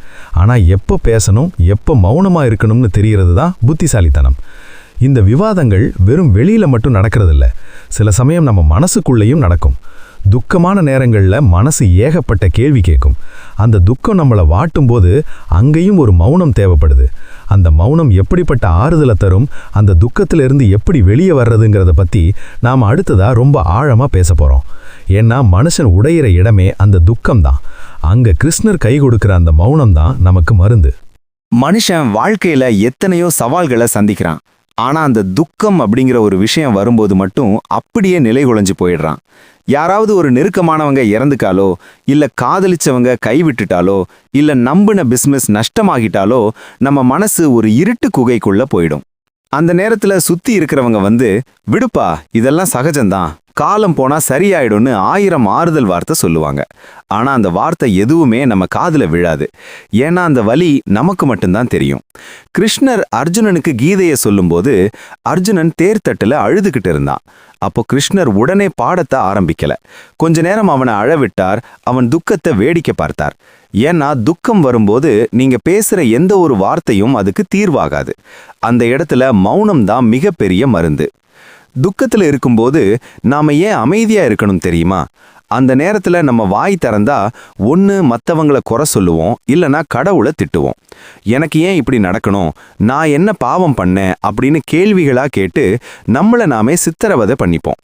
ஆனால் எப்போ பேசணும், எப்போ மௌனமாக இருக்கணும்னு தெரியறது தான் புத்திசாலித்தனம். இந்த விவாதங்கள் வெறும் வெளியில் மட்டும் நடக்கிறதில்ல, சில சமயம் நம்ம மனசுக்குள்ளேயும் நடக்கும். துக்கமான நேரங்களில் மனசு ஏகப்பட்ட கேள்வி கேட்கும். அந்த துக்கம் நம்மளை வாட்டும்போது அங்கேயும் ஒரு மௌனம் தேவைப்படுது. அந்த மௌனம் எப்படிப்பட்ட ஆறுதலை தரும், அந்த துக்கத்திலிருந்து எப்படி வெளியே வர்றதுங்கிறத பற்றி நாம் அடுத்ததாக ரொம்ப ஆழமாக பேச போகிறோம். ஏன்னா மனுஷன் உடையிற இடமே அந்த துக்கம்தான். அங்க கிருஷ்ணர் கை கொடுக்கிற அந்த மௌனம் தான் நமக்கு மருந்து.
மனுஷன் வாழ்க்கையில எத்தனையோ சவால்களை சந்திக்கிறான். ஆனா அந்த துக்கம் அப்படிங்கிற ஒரு விஷயம் வரும்போது மட்டும் அப்படியே நிலைகுலைஞ்சு போயிடுறான். யாராவது ஒரு நெருக்கமானவங்க இறந்துக்காலோ, இல்ல காதலிச்சவங்க கைவிட்டுட்டாலோ, இல்ல நம்பின பிசினஸ் நஷ்டமாகிட்டாலோ நம்ம மனசு ஒரு இருட்டு குகைக்குள்ள போயிடும். அந்த நேரத்துல சுத்தி இருக்கிறவங்க விடுப்பா, இதெல்லாம் சகஜம்தான், காலம் போனா சரியாயிடும்னு 1000 ஆறுதல் வார்த்தை சொல்லுவாங்க. ஆனா அந்த வார்த்தை எதுவுமே நம்ம காதுல விழாது. ஏன்னா அந்த வலி நமக்கு மட்டும்தான் தெரியும். கிருஷ்ணர் அர்ஜுனனுக்கு கீதையை சொல்லும்போது அர்ஜுனன் தேர்தட்டுல அழுதுகிட்டு இருந்தான். அப்போ கிருஷ்ணர் உடனே பாடத்தை ஆரம்பிக்கல. கொஞ்ச நேரம் அவனை அழவிட்டார். அவன் துக்கத்தை வேடிக்கை பார்த்தார். ஏன்னா துக்கம் வரும்போது நீங்க பேசுற எந்த ஒரு வார்த்தையும் அதுக்கு தீர்வாகாது. அந்த இடத்துல மௌனம் தான் மிகப்பெரிய மருந்து. துக்கத்துல இருக்கும்போது நாம ஏன் அமைதியா இருக்கணும் தெரியுமா? அந்த நேரத்துல நம்ம வாய் திறந்தா ஒன்று மற்றவங்களை குறை சொல்லுவோம், இல்லைனா கடவுளை திட்டுவோம். எனக்கு ஏன் இப்படி நடக்கணும், நான் என்ன பாவம் பண்ணேன் அப்படின்னு கேள்விகளா கேட்டு நம்மளை நாமே சித்திரவதை பண்ணிப்போம்.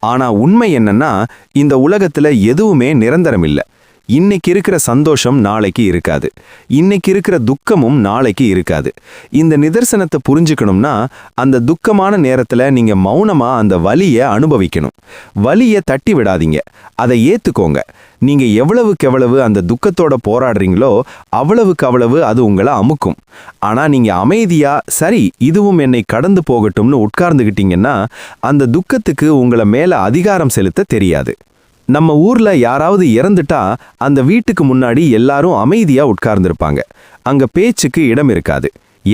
ஆனா உண்மை என்னன்னா, இந்த உலகத்துல எதுவுமே நிரந்தரம் இல்லை. இன்னைக்கு இருக்கிற சந்தோஷம் நாளைக்கு இருக்காது, இன்னைக்கு இருக்கிற துக்கமும் நாளைக்கு இருக்காது. இந்த நிதர்சனத்தை புரிஞ்சுக்கணும்னா அந்த துக்கமான நேரத்துல நீங்க மௌனமா அந்த வலியை அனுபவிக்கணும். வலியை தட்டி விடாதீங்க, அதை ஏத்துக்கோங்க. நீங்க எவ்வளவுக்கு அந்த துக்கத்தோட போராடுறீங்களோ அவ்வளவுக்கு அவ்வளவு அது உங்களை அமுக்கும். ஆனா நீங்க அமைதியா சரி இதுவும் என்னை கடந்து போகட்டும்னு உட்கார்ந்துகிட்டீங்கன்னா அந்த துக்கத்துக்கு உங்களை மேல அதிகாரம் செலுத்த தெரியாது. நம்ம ஊர்ல யாராவது இறந்துட்டா அந்த வீட்டுக்கு முன்னாடி எல்லாரும் அமைதியா உட்கார்ந்துருப்பாங்க. அங்க பேச்சுக்கு இடம் இருக்காது.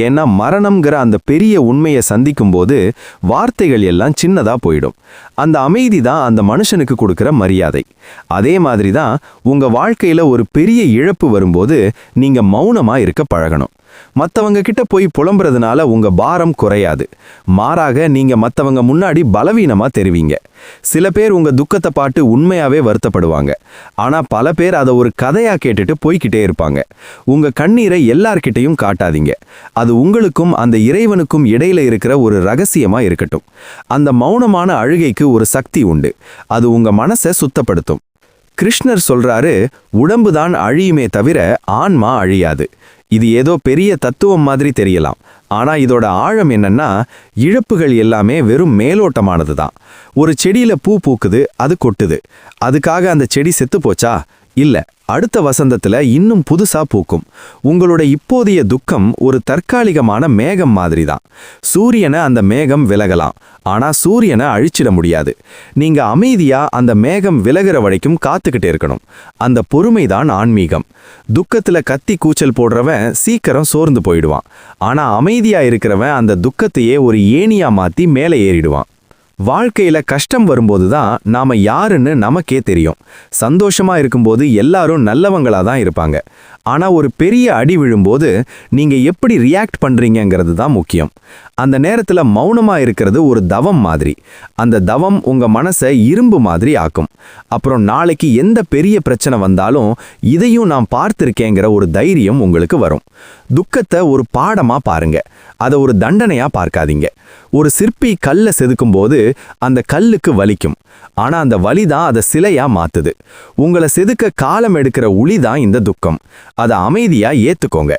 ஏன்னா மரணம்ங்கிற அந்த பெரிய உண்மையை சந்திக்கும் போது வார்த்தைகள் எல்லாம் சின்னதா போயிடும். அந்த அமைதி தான் அந்த மனுஷனுக்கு கொடுக்கிற மரியாதை. அதே மாதிரி தான் உங்க வாழ்க்கையில ஒரு பெரிய இழப்பு வரும்போது நீங்க மௌனமா இருக்க பழகணும். மற்றவங்க கிட்ட போய் புலம்புறதுனால உங்க பாரம் குறையாது. மாறாக நீங்க மற்றவங்க முன்னாடி பலவீனமா தெரிவிங்க. சில பேர் உங்க துக்கத்தை பார்த்து உண்மையாவே வருத்தப்படுவாங்க. ஆனா பல பேர் அதை ஒரு கதையா கேட்டுட்டு போய்கிட்டே இருப்பாங்க. உங்க கண்ணீரை எல்லார்கிட்டையும் காட்டாதீங்க. அது உங்களுக்கும் அந்த இறைவனுக்கும் இடையில இருக்கிற ஒரு ரகசியமா இருக்கட்டும். அந்த மௌனமான அழுகைக்கு ஒரு சக்தி உண்டு. அது உங்க மனசை சுத்தப்படுத்தும்.
கிருஷ்ணர் சொல்றாரு, உடம்புதான் அழியுமே தவிர ஆன்மா அழியாது. இது ஏதோ பெரிய தத்துவம் மாதிரி தெரியலாம். ஆனா இதோட ஆழம் என்னன்னா, இழப்புகள் எல்லாமே வெறும் மேலோட்டமானது தான். ஒரு செடியில பூ பூக்குது, அது கொட்டுது. அதுக்காக அந்த செடி செத்து போச்சா? இல்ல, அடுத்த வசந்தத்துல இன்னும் புதுசா பூக்கும். உங்களோட இப்போதைய துக்கம் ஒரு தற்காலிகமான மேகம் மாதிரி தான். சூரியனை அந்த மேகம் விலகலாம், ஆனா சூரியனை அழிச்சிட முடியாது. நீங்க அமைதியா அந்த மேகம் விலகிற வரைக்கும் காத்துக்கிட்டே இருக்கணும். அந்த பொறுமைதான் ஆன்மீகம். துக்கத்துல கத்தி கூச்சல் போடுறவன் சீக்கிரம் சோர்ந்து போயிடுவான். ஆனா அமைதியா இருக்கிறவன் அந்த துக்கத்தையே ஒரு ஏணியா மாத்தி மேலே ஏறிடுவான். வாழ்க்கையில கஷ்டம் வரும்போது தான் நாம யாருன்னு நமக்கே தெரியும். சந்தோஷமா இருக்கும்போது எல்லாரும் நல்லவங்களா தான் இருப்பாங்க. ஆனா ஒரு பெரிய அடி விழும்போது நீங்க எப்படி ரியாக்ட் பண்றீங்கங்கிறது தான் முக்கியம். அந்த நேரத்துல மௌனமா இருக்கிறது ஒரு தவம் மாதிரி. அந்த தவம் உங்க மனசை இரும்பு மாதிரி ஆக்கும். அப்புறம் நாளைக்கு எந்த பெரிய பிரச்சனை வந்தாலும் இதையும் நான் பார்த்திருக்கேங்கிற ஒரு தைரியம் உங்களுக்கு வரும். துக்கத்தை ஒரு பாடமா பாருங்க, அதை ஒரு தண்டனையா பார்க்காதீங்க. ஒரு சிற்பி கல்லை செதுக்கும் போது அந்த கல்லுக்கு வலிக்கும். ஆனா அந்த வலி தான் அதை சிலையா மாத்துது. உங்களை செதுக்க காலம் எடுக்கிற உளி தான் இந்த துக்கம். அதை அமைதியா ஏத்துக்கோங்க.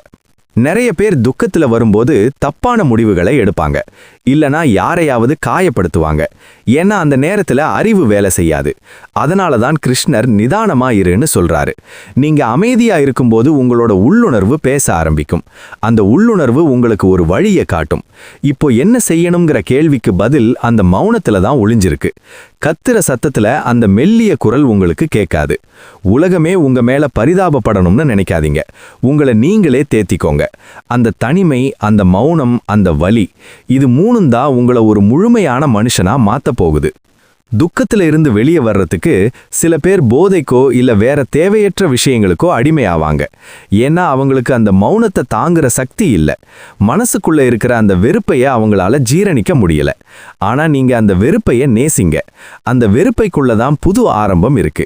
நிறைய பேர் துக்கத்துல வரும்போது தப்பான முடிவுகளை எடுப்பாங்க, இல்லனா யாரையாவது காயப்படுத்துவாங்க. ஏன்னா அந்த நேரத்துல அறிவு வேலை செய்யாது. அதனால தான் கிருஷ்ணர் நிதானமா இருன்னு சொல்றாரு. நீங்க அமைதியா இருக்கும்போது உங்களோட உள்ளுணர்வு பேச ஆரம்பிக்கும். அந்த உள்ளுணர்வு உங்களுக்கு ஒரு வழியை காட்டும். இப்போ என்ன செய்யணுங்கிற கேள்விக்கு பதில் அந்த மௌனத்துல தான் ஒளிஞ்சிருக்கு. கத்துற சத்தத்துல அந்த மெல்லிய குரல் உங்களுக்கு கேட்காது. உலகமே உங்க மேல பரிதாபப்படணும்னு நினைக்காதீங்க. உங்களை நீங்களே தேத்திக்கோங்க. அந்த தனிமை, அந்த மௌனம், அந்த வலி, இது மூணும் தான் உங்களை ஒரு முழுமையான மனுஷனா மாத்த போகுது. துக்கத்துல இருந்து வெளியே வர்றதுக்கு சில பேர் போதைக்கோ இல்ல வேற தேவையற்ற விஷயங்களுக்கோ அடிமையாவாங்க. ஏன்னா அவங்களுக்கு அந்த மௌனத்தை தாங்குற சக்தி இல்லை. மனசுக்குள்ள இருக்கிற அந்த வெறுப்பைய அவங்களால ஜீரணிக்க முடியல. ஆனா நீங்க அந்த வெறுப்பைய நேசிங்க. அந்த வெறுப்பைக்குள்ளதான் புது ஆரம்பம் இருக்கு.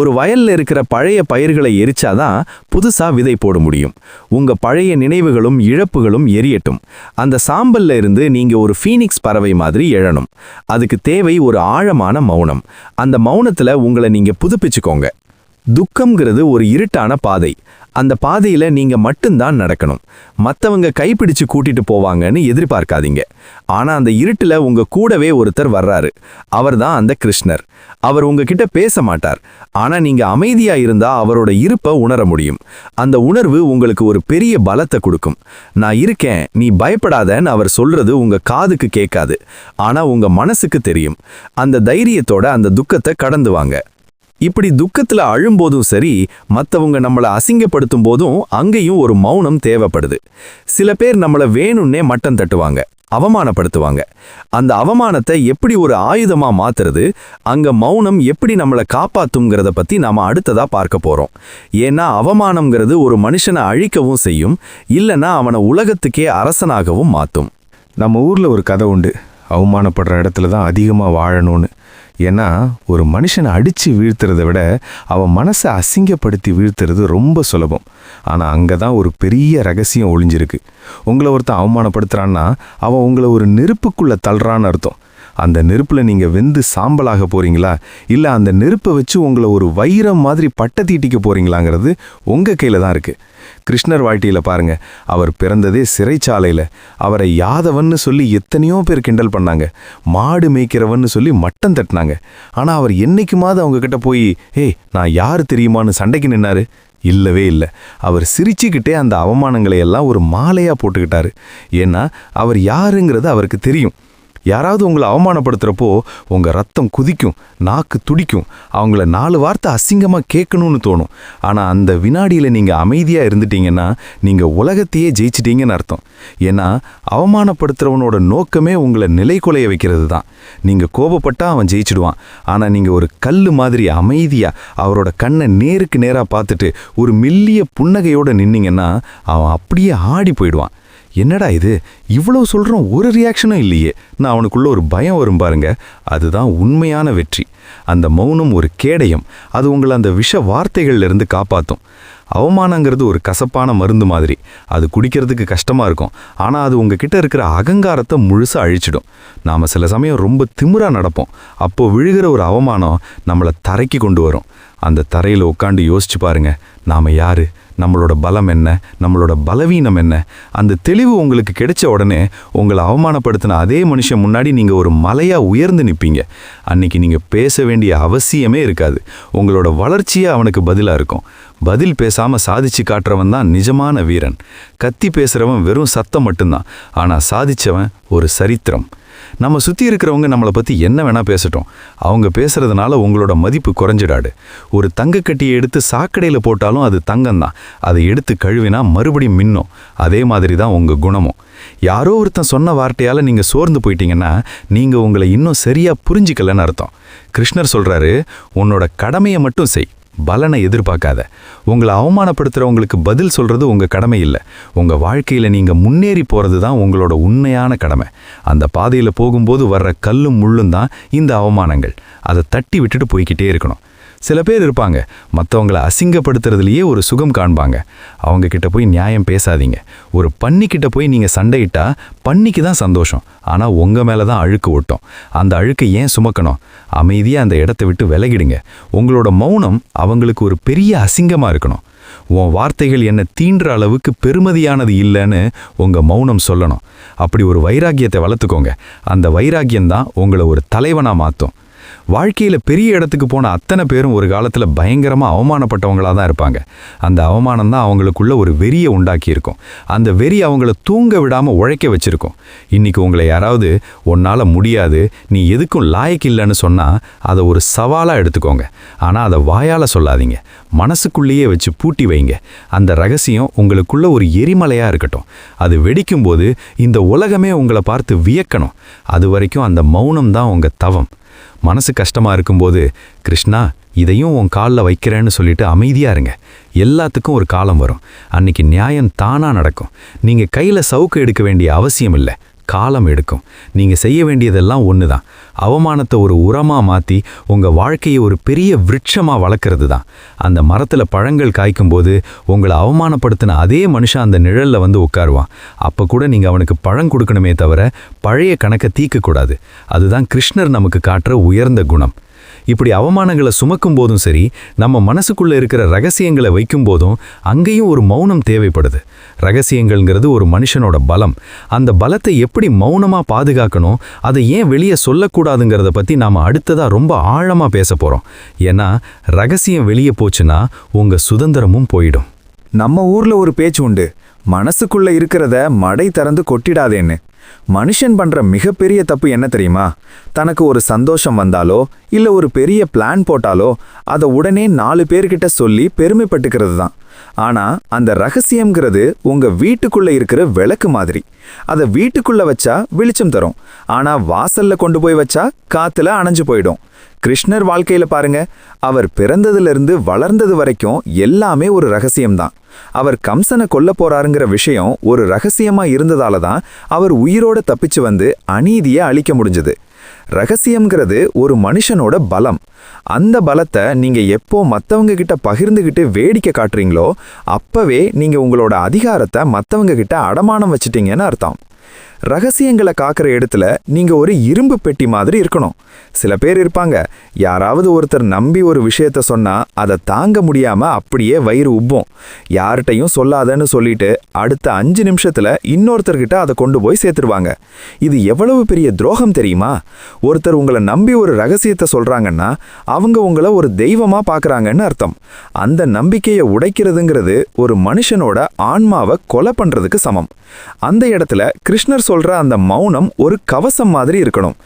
ஒரு வயல்ல இருக்கிற பழைய பயிர்களை எரிச்சாதான் புதுசா விதை போட முடியும். உங்க பழைய நினைவுகளும் இழப்புகளும் எரியட்டும். அந்த சாம்பல்ல இருந்து நீங்க ஒரு ஃபீனிக்ஸ் பறவை மாதிரி எழணும். அதுக்கு தேவை ஒரு ஆழமான மௌனம். அந்த மௌனத்துல உங்களை நீங்க புதுப்பிச்சுக்கோங்க. துக்கம்ங்கிறது ஒரு இருட்டான பாதை. அந்த பாதையில நீங்க மட்டும்தான் நடக்கணும். மத்தவங்க கைப்பிடிச்சு கூட்டிட்டு போவாங்கன்னு எதிர்பார்க்காதீங்க. ஆனா அந்த இருட்டுல உங்க கூடவே ஒருத்தர் வர்றாரு. அவர்தான் அந்த கிருஷ்ணர். அவர் உங்ககிட்ட பேச மாட்டார். ஆனா நீங்க அமைதியா இருந்தா அவரோட இருப்பை உணர முடியும். அந்த உணர்வு உங்களுக்கு ஒரு பெரிய பலத்தை கொடுக்கும். நான் இருக்கேன், நீ பயப்படாதன்னு அவர் சொல்றது உங்க காதுக்கு கேட்காது. ஆனா உங்க மனசுக்கு தெரியும். அந்த தைரியத்தோட அந்த துக்கத்தை கடந்து வாங்க. இப்படி துக்கத்துல அழும்போதும் சரி, மத்தவங்க நம்மளை அசிங்கப்படுத்தும் போதும் அங்கேயும் ஒரு மௌனம் தேவைப்படுது. சில பேர் நம்மளை வேணும்னே மட்டம் தட்டுவாங்க, அவமானப்படுத்துவாங்க. அந்த அவமானத்தை எப்படி ஒரு ஆயுதமா மாத்துறது, அங்க மௌனம் எப்படி நம்மளை காப்பாத்துங்கிறத பத்தி நாம அடுத்ததா பார்க்க போறோம். ஏன்னா அவமானம்ங்கிறது ஒரு மனுஷனை அழிக்கவும் செய்யும், இல்லைன்னா அவனை உலகத்துக்கே அரசனாகவும் மாத்தும்.
நம்ம ஊர்ல ஒரு கதை உண்டு, அவமானப்படுற இடத்துல தான் அதிகமாக வாழணும்னு. ஏன்னா ஒரு மனுஷனை அடித்து வீழ்த்துறதை விட அவன் மனசை அசிங்கப்படுத்தி வீழ்த்துறது ரொம்ப சுலபம். ஆனால் அங்கே தான் ஒரு பெரிய ரகசியம் ஒளிஞ்சிருக்கு. உங்களை ஒருத்தன் அவமானப்படுத்துறான்னா அவன் உங்களை ஒரு நெருப்புக்குள்ளே தள்ளுறான்னு அர்த்தம். அந்த நெருப்பில் நீங்கள் வெந்து சாம்பலாக போகிறீங்களா, இல்லை அந்த நெருப்பை வச்சு உங்களை ஒரு வைரம் மாதிரி பட்டை தீட்டிக்க போகிறீங்களாங்கிறது உங்கள் கையில் தான் இருக்குது. கிருஷ்ணர் வாழ்க்கையில் பாருங்க, அவர் பிறந்ததே சிறைச்சாலையில். அவரை யாதவன்னு சொல்லி எத்தனையோ பேர் கிண்டல் பண்ணாங்க, மாடு மேய்க்கிறவன்னு சொல்லி மட்டம் தட்டினாங்க. ஆனால் அவர் என்னைக்குமாவது அவங்கக்கிட்ட போய் ஏய் நான் யார் தெரியுமான்னு சண்டைக்கு நின்னாரு? இல்லவே இல்லை. அவர் சிரிச்சுக்கிட்டே அந்த அவமானங்களை எல்லாம் ஒரு மாலையாக போட்டுக்கிட்டாரு. ஏன்னா அவர் யாருங்கிறது அவருக்கு தெரியும். யாராவது உங்களை அவமானப்படுத்துகிறப்போ உங்கள் ரத்தம் குதிக்கும், நாக்கு துடிக்கும், அவங்கள 4 வார்த்தை அசிங்கமாக கேட்கணும்னு தோணும். ஆனால் அந்த வினாடியில் நீங்கள் அமைதியாக இருந்துட்டீங்கன்னா நீங்கள் உலகத்தையே ஜெயிச்சிட்டீங்கன்னு அர்த்தம். ஏன்னா அவமானப்படுத்துகிறவனோட நோக்கமே உங்களை நிலைக்குலைய வைக்கிறது தான். நீங்கள் கோபப்பட்டால் அவன் ஜெயிச்சிடுவான். ஆனால் நீங்கள் ஒரு கல் மாதிரி அமைதியாக அவரோட கண்ணை நேருக்கு நேராக பார்த்துட்டு ஒரு மெல்லிய புன்னகையோடு நின்னீங்கன்னா அவன் அப்படியே ஆடி போயிடுவான். என்னடா இது, இவ்வளோ சொல்கிறோம், ஒரு ரியாக்ஷனும் இல்லையே, நான் அவனுக்குள்ள ஒரு பயம் வரும் பாருங்க. அதுதான் உண்மையான வெற்றி. அந்த மௌனம் ஒரு கேடயம். அது உங்களை அந்த விஷ வார்த்தைகள்லேருந்து காப்பாற்றும். அவமானங்கிறது ஒரு கசப்பான மருந்து மாதிரி. அது குடிக்கிறதுக்கு கஷ்டமாக இருக்கும், ஆனால் அது உங்ககிட்ட இருக்கிற அகங்காரத்தை முழுசாக அழிச்சிடும். நாம் சில சமயம் ரொம்ப திமிராக நடப்போம். அப்போது விழுகிற ஒரு அவமானம் நம்மளை தரைக்கி கொண்டு வரும்.
அந்த தரையில் உட்காந்து யோசிச்சு பாருங்க, நாம யாரு, நம்மளோட பலம் என்ன, நம்மளோட பலவீனம் என்ன. அந்த தெளிவு உங்களுக்கு கிடைச்ச உடனே உங்களை அவமானப்படுத்தின அதே மனுஷன் முன்னாடி நீங்கள் ஒரு மலையா உயர்ந்து நிற்பீங்க. அன்னைக்கு நீங்கள் பேச வேண்டிய அவசியமே இருக்காது. உங்களோட வளர்ச்சியே அவனுக்கு பதிலாக இருக்கும். பதில் பேசாமல் சாதிச்சு காட்டுறவன் தான் நிஜமான வீரன். கத்தி பேசுகிறவன் வெறும் சத்தம் மட்டும்தான், ஆனால் சாதிச்சவன் ஒரு சரித்திரம். நம்ம சுற்றி இருக்கிறவங்க நம்மளை பற்றி என்ன வேணால் பேசட்டும், அவங்க பேசுகிறதுனால உங்களோட மதிப்பு குறைஞ்சிடாது. ஒரு தங்கக்கட்டியை எடுத்து சாக்கடையில் போட்டாலும் அது தங்கம்தான். அதை எடுத்து கழுவினா மறுபடியும் மின்னும். அதே மாதிரி தான் உங்கள் குணமும். யாரோ ஒருத்தன் சொன்ன வார்த்தையால் நீங்கள் சோர்ந்து போயிட்டீங்கன்னா நீங்கள் உங்களை இன்னும் சரியாக புரிஞ்சிக்கலன்னு அர்த்தம். கிருஷ்ணர் சொல்கிறாரு, உன்னோட கடமையை மட்டும் செய், பலனை எதிர்பார்க்காத. உங்களை அவமானப்படுத்துகிறவங்களுக்கு பதில் சொல்கிறது உங்கள் கடமை இல்லை. உங்கள் வாழ்க்கையில் நீங்கள் முன்னேறி போகிறது தான் உங்களோட உண்மையான கடமை. அந்த பாதையில் போகும்போது வர்ற கல்லும் முள்ளும் தான் இந்த அவமானங்கள். அதை தட்டி விட்டுட்டு போய்கிட்டே இருக்கணும். சில பேர் இருப்பாங்க, மற்றவங்களை அசிங்கப்படுத்துறதுலையே ஒரு சுகம் காண்பாங்க. அவங்க கிட்ட போய் நியாயம் பேசாதீங்க. ஒரு பன்னிக்கிட்ட போய் நீங்கள் சண்டையிட்டா பன்னிக்கு தான் சந்தோஷம், ஆனால் உங்கள் மேலே தான் அழுக்கு ஒட்டும். அந்த அழுக்கை ஏன் சுமக்கணும்? அமைதியாக அந்த இடத்த விட்டு விலகிடுங்க. உங்களோட மௌனம் அவங்களுக்கு ஒரு பெரிய அசிங்கமாக இருக்கணும். உன் வார்த்தைகள் என்னை தீண்டுற அளவுக்கு பெருமதியானது இல்லைன்னு உங்கள் மௌனம் சொல்லணும். அப்படி ஒரு வைராக்கியத்தை வளர்த்துக்கோங்க. அந்த வைராக்கியம்தான் உங்களை ஒரு தலைவனாக மாற்றும். வாழ்க்கையில் பெரிய இடத்துக்கு போன அத்தனை பேரும் ஒரு காலத்தில் பயங்கரமாக அவமானப்பட்டவங்களாக தான் இருப்பாங்க. அந்த அவமானம் தான் அவங்களுக்குள்ள ஒரு வெறியை உண்டாக்கியிருக்கும். அந்த வெறி அவங்கள தூங்க விடாமல் உழைக்க வச்சிருக்கும். இன்றைக்கி உங்களை யாராவது உன்னால் முடியாது, நீ எதுக்கும் லாயக்கு இல்லைன்னு சொன்னால் அதை ஒரு சவாலாக எடுத்துக்கோங்க. ஆனால் அதை வாயால் சொல்லாதீங்க, மனசுக்குள்ளேயே வச்சு பூட்டி வைங்க. அந்த ரகசியம் உங்களுக்குள்ள ஒரு எரிமலையாக இருக்கட்டும். அது வெடிக்கும்போது இந்த உலகமே உங்களை பார்த்து வியக்கணும். அது வரைக்கும் அந்த மௌனம் தான் உங்கள் தவம். மனசு கஷ்டமாக இருக்கும்போது, கிருஷ்ணா இதையும் உன் காலில் வைக்கிறேன்னு சொல்லிட்டு அமைதியாக இருங்க. எல்லாத்துக்கும் ஒரு காலம் வரும். அன்னைக்கு நியாயம் தானாக நடக்கும். நீங்கள் கையில் சவுக்கு எடுக்க வேண்டிய அவசியம் இல்லை, காலம் எடுக்கும். நீங்கள் செய்ய வேண்டியதெல்லாம் ஒன்று தான், அவமானத்தை ஒரு உரமாக மாற்றி உங்கள் வாழ்க்கையை ஒரு பெரிய விருட்சமாக வளர்க்குறது தான். அந்த மரத்தில் பழங்கள் காய்க்கும்போது உங்களை அவமானப்படுத்தின அதே மனுஷன் அந்த நிழலில் வந்து உட்காருவான். அப்போ கூட நீங்கள் அவனுக்கு பழம் கொடுக்கணுமே தவிர பழைய கணக்கை தீர்க்கக்கூடாது. அதுதான் கிருஷ்ணர் நமக்கு காட்டுற உயர்ந்த குணம். இப்படி அவமானங்களை சுமக்கும் போதும் சரி, நம்ம மனசுக்குள்ளே இருக்கிற ரகசியங்களை வைக்கும் போதும் அங்கேயும் ஒரு மௌனம் தேவைப்படுது. ரகசியங்கள்ங்கிறது ஒரு மனுஷனோட பலம். அந்த பலத்தை எப்படி மௌனமாக பாதுகாக்கணும், அதை ஏன் வெளியே சொல்லக்கூடாதுங்கிறத பற்றி நாம் அடுத்ததாக ரொம்ப ஆழமாக பேச போகிறோம். ஏன்னா ரகசியம் வெளியே போச்சுன்னா உங்கள் சுதந்திரமும் போயிடும். நம்ம ஊர்ல ஒரு பேச்சு உண்டு, மனசுக்குள்ள இருக்கிறத மடை திறந்து கொட்டிடாதேன்னு. மனுஷன் பண்ற மிகப்பெரிய தப்பு என்ன தெரியுமா? தனக்கு ஒரு சந்தோஷம் வந்தாலோ இல்ல ஒரு பெரிய பிளான் போட்டாலோ அதை உடனே 4 பேர்கிட்ட சொல்லி பெருமைப்பட்டுக்கிறது தான். ஆனா அந்த ரகசியம்ங்கிறது உங்க வீட்டுக்குள்ள இருக்கிற விளக்கு மாதிரி. அதை வீட்டுக்குள்ள வச்சா வெளிச்சம் தரும், ஆனா வாசல்ல கொண்டு போய் வச்சா காத்துல அணைஞ்சு போயிடும். கிருஷ்ணர் வாழ்க்கையில பாருங்க, அவர் பிறந்ததிலிருந்து வளர்ந்தது வரைக்கும் எல்லாமே ஒரு ரகசியம்தான். அவர் கம்சனை கொல்ல போறாருங்கிற விஷயம் ஒரு ரகசியமா இருந்ததால தான் அவர் உயிரோட தப்பிச்சு வந்து அநீதியை அழிக்க முடிஞ்சது. ரகசியம்ங்கிறது ஒரு மனுஷனோட பலம். அந்த பலத்தை நீங்க எப்போ மத்தவங்க கிட்ட பகிர்ந்துகிட்டு வேடிக்கை காட்டுறீங்களோ அப்பவே நீங்க உங்களோட அதிகாரத்தை மத்தவங்க கிட்ட அடமானம் வச்சிட்டீங்கன்னு அர்த்தம். ரகசியங்களை காக்கிற இடத்துல நீங்க ஒரு இரும்பு பெட்டி மாதிரி இருக்கணும். சில பேர் இருப்பாங்க, யாராவது ஒருத்தர் நம்பி ஒரு விஷயத்த சொன்னா அதை தாங்க முடியாம அப்படியே வயிறு உப்பும். யார்கிட்டையும் சொல்லாதன்னு சொல்லிட்டு அடுத்த 5 நிமிஷத்துல இன்னொருத்தர்கிட்ட அதை கொண்டு போய் சேர்த்துருவாங்க. இது எவ்வளவு பெரிய துரோகம் தெரியுமா? ஒருத்தர் உங்களை நம்பி ஒரு ரகசியத்தை சொல்றாங்கன்னா அவங்க உங்களை ஒரு தெய்வமா பாக்குறாங்கன்னு அர்த்தம். அந்த நம்பிக்கையை உடைக்கிறதுங்கிறது ஒரு மனுஷனோட ஆன்மாவை கொலை பண்றதுக்கு சமம். அந்த இடத்துல கிருஷ்ணர் சொல்ற அந்த மௌனம் ஒரு கவசம் மாதிரி இருக்கணும்.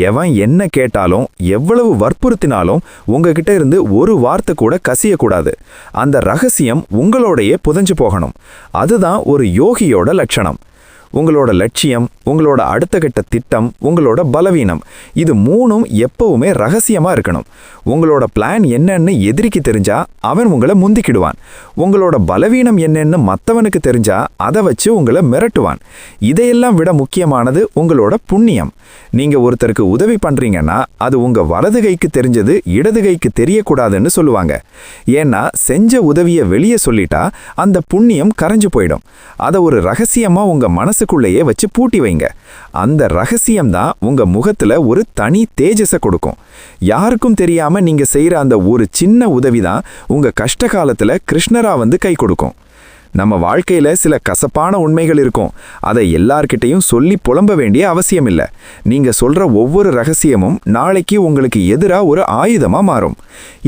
எவன் என்ன கேட்டாலும் எவ்வளவு வற்புறுத்தினாலும் உங்ககிட்ட இருந்து ஒரு வார்த்தை கூட கசியக்கூடாது. அந்த ரகசியம் உங்களோடையே புதைஞ்சு போகணும். அதுதான் ஒரு யோகியோட லட்சணம். உங்களோட லட்சியம், உங்களோட அடுத்த கட்ட திட்டம், உங்களோட பலவீனம், இது 3ம் எப்பவுமே ரகசியமா இருக்கணும். உங்களோட பிளான் என்னன்னு எதிரிக்கு தெரிஞ்சா அவன் உங்களை முந்திக்கிடுவான். உங்களோட பலவீனம் என்னன்னு மற்றவனுக்கு தெரிஞ்சா அதை வச்சு உங்களை மிரட்டுவான். இதையெல்லாம் விட முக்கியமானது உங்களோட புண்ணியம். நீங்க ஒருத்தருக்கு உதவி பண்றீங்கன்னா அது உங்க வலது கைக்கு தெரிஞ்சது இடது கைக்கு தெரியக்கூடாதுன்னு சொல்லுவாங்க. ஏன்னா செஞ்ச உதவியை வெளியே சொல்லிட்டா அந்த புண்ணியம் கரைஞ்சு போயிடும். அதை ஒரு ரகசியமா உங்க மனசு மனசுக்குள்ளேயே வச்சு பூட்டி வைங்க. அந்த ரகசியம்தான் உங்க முகத்துல ஒரு தனி தேஜஸை கொடுக்கும். யாருக்கும் தெரியாம நீங்க செய்யற அந்த ஒரு சின்ன உதவிதான் உங்க கஷ்ட காலத்துல கிருஷ்ணரா வந்து கை கொடுக்கும். நம்ம வாழ்க்கையில சில கசப்பான உண்மைகள் இருக்கும். அதை எல்லார்கிட்டையும் சொல்லி புலம்ப வேண்டிய அவசியம் இல்லை. நீங்க சொல்ற ஒவ்வொரு ரகசியமும் நாளைக்கு உங்களுக்கு எதிரா ஒரு ஆயுதமா மாறும்.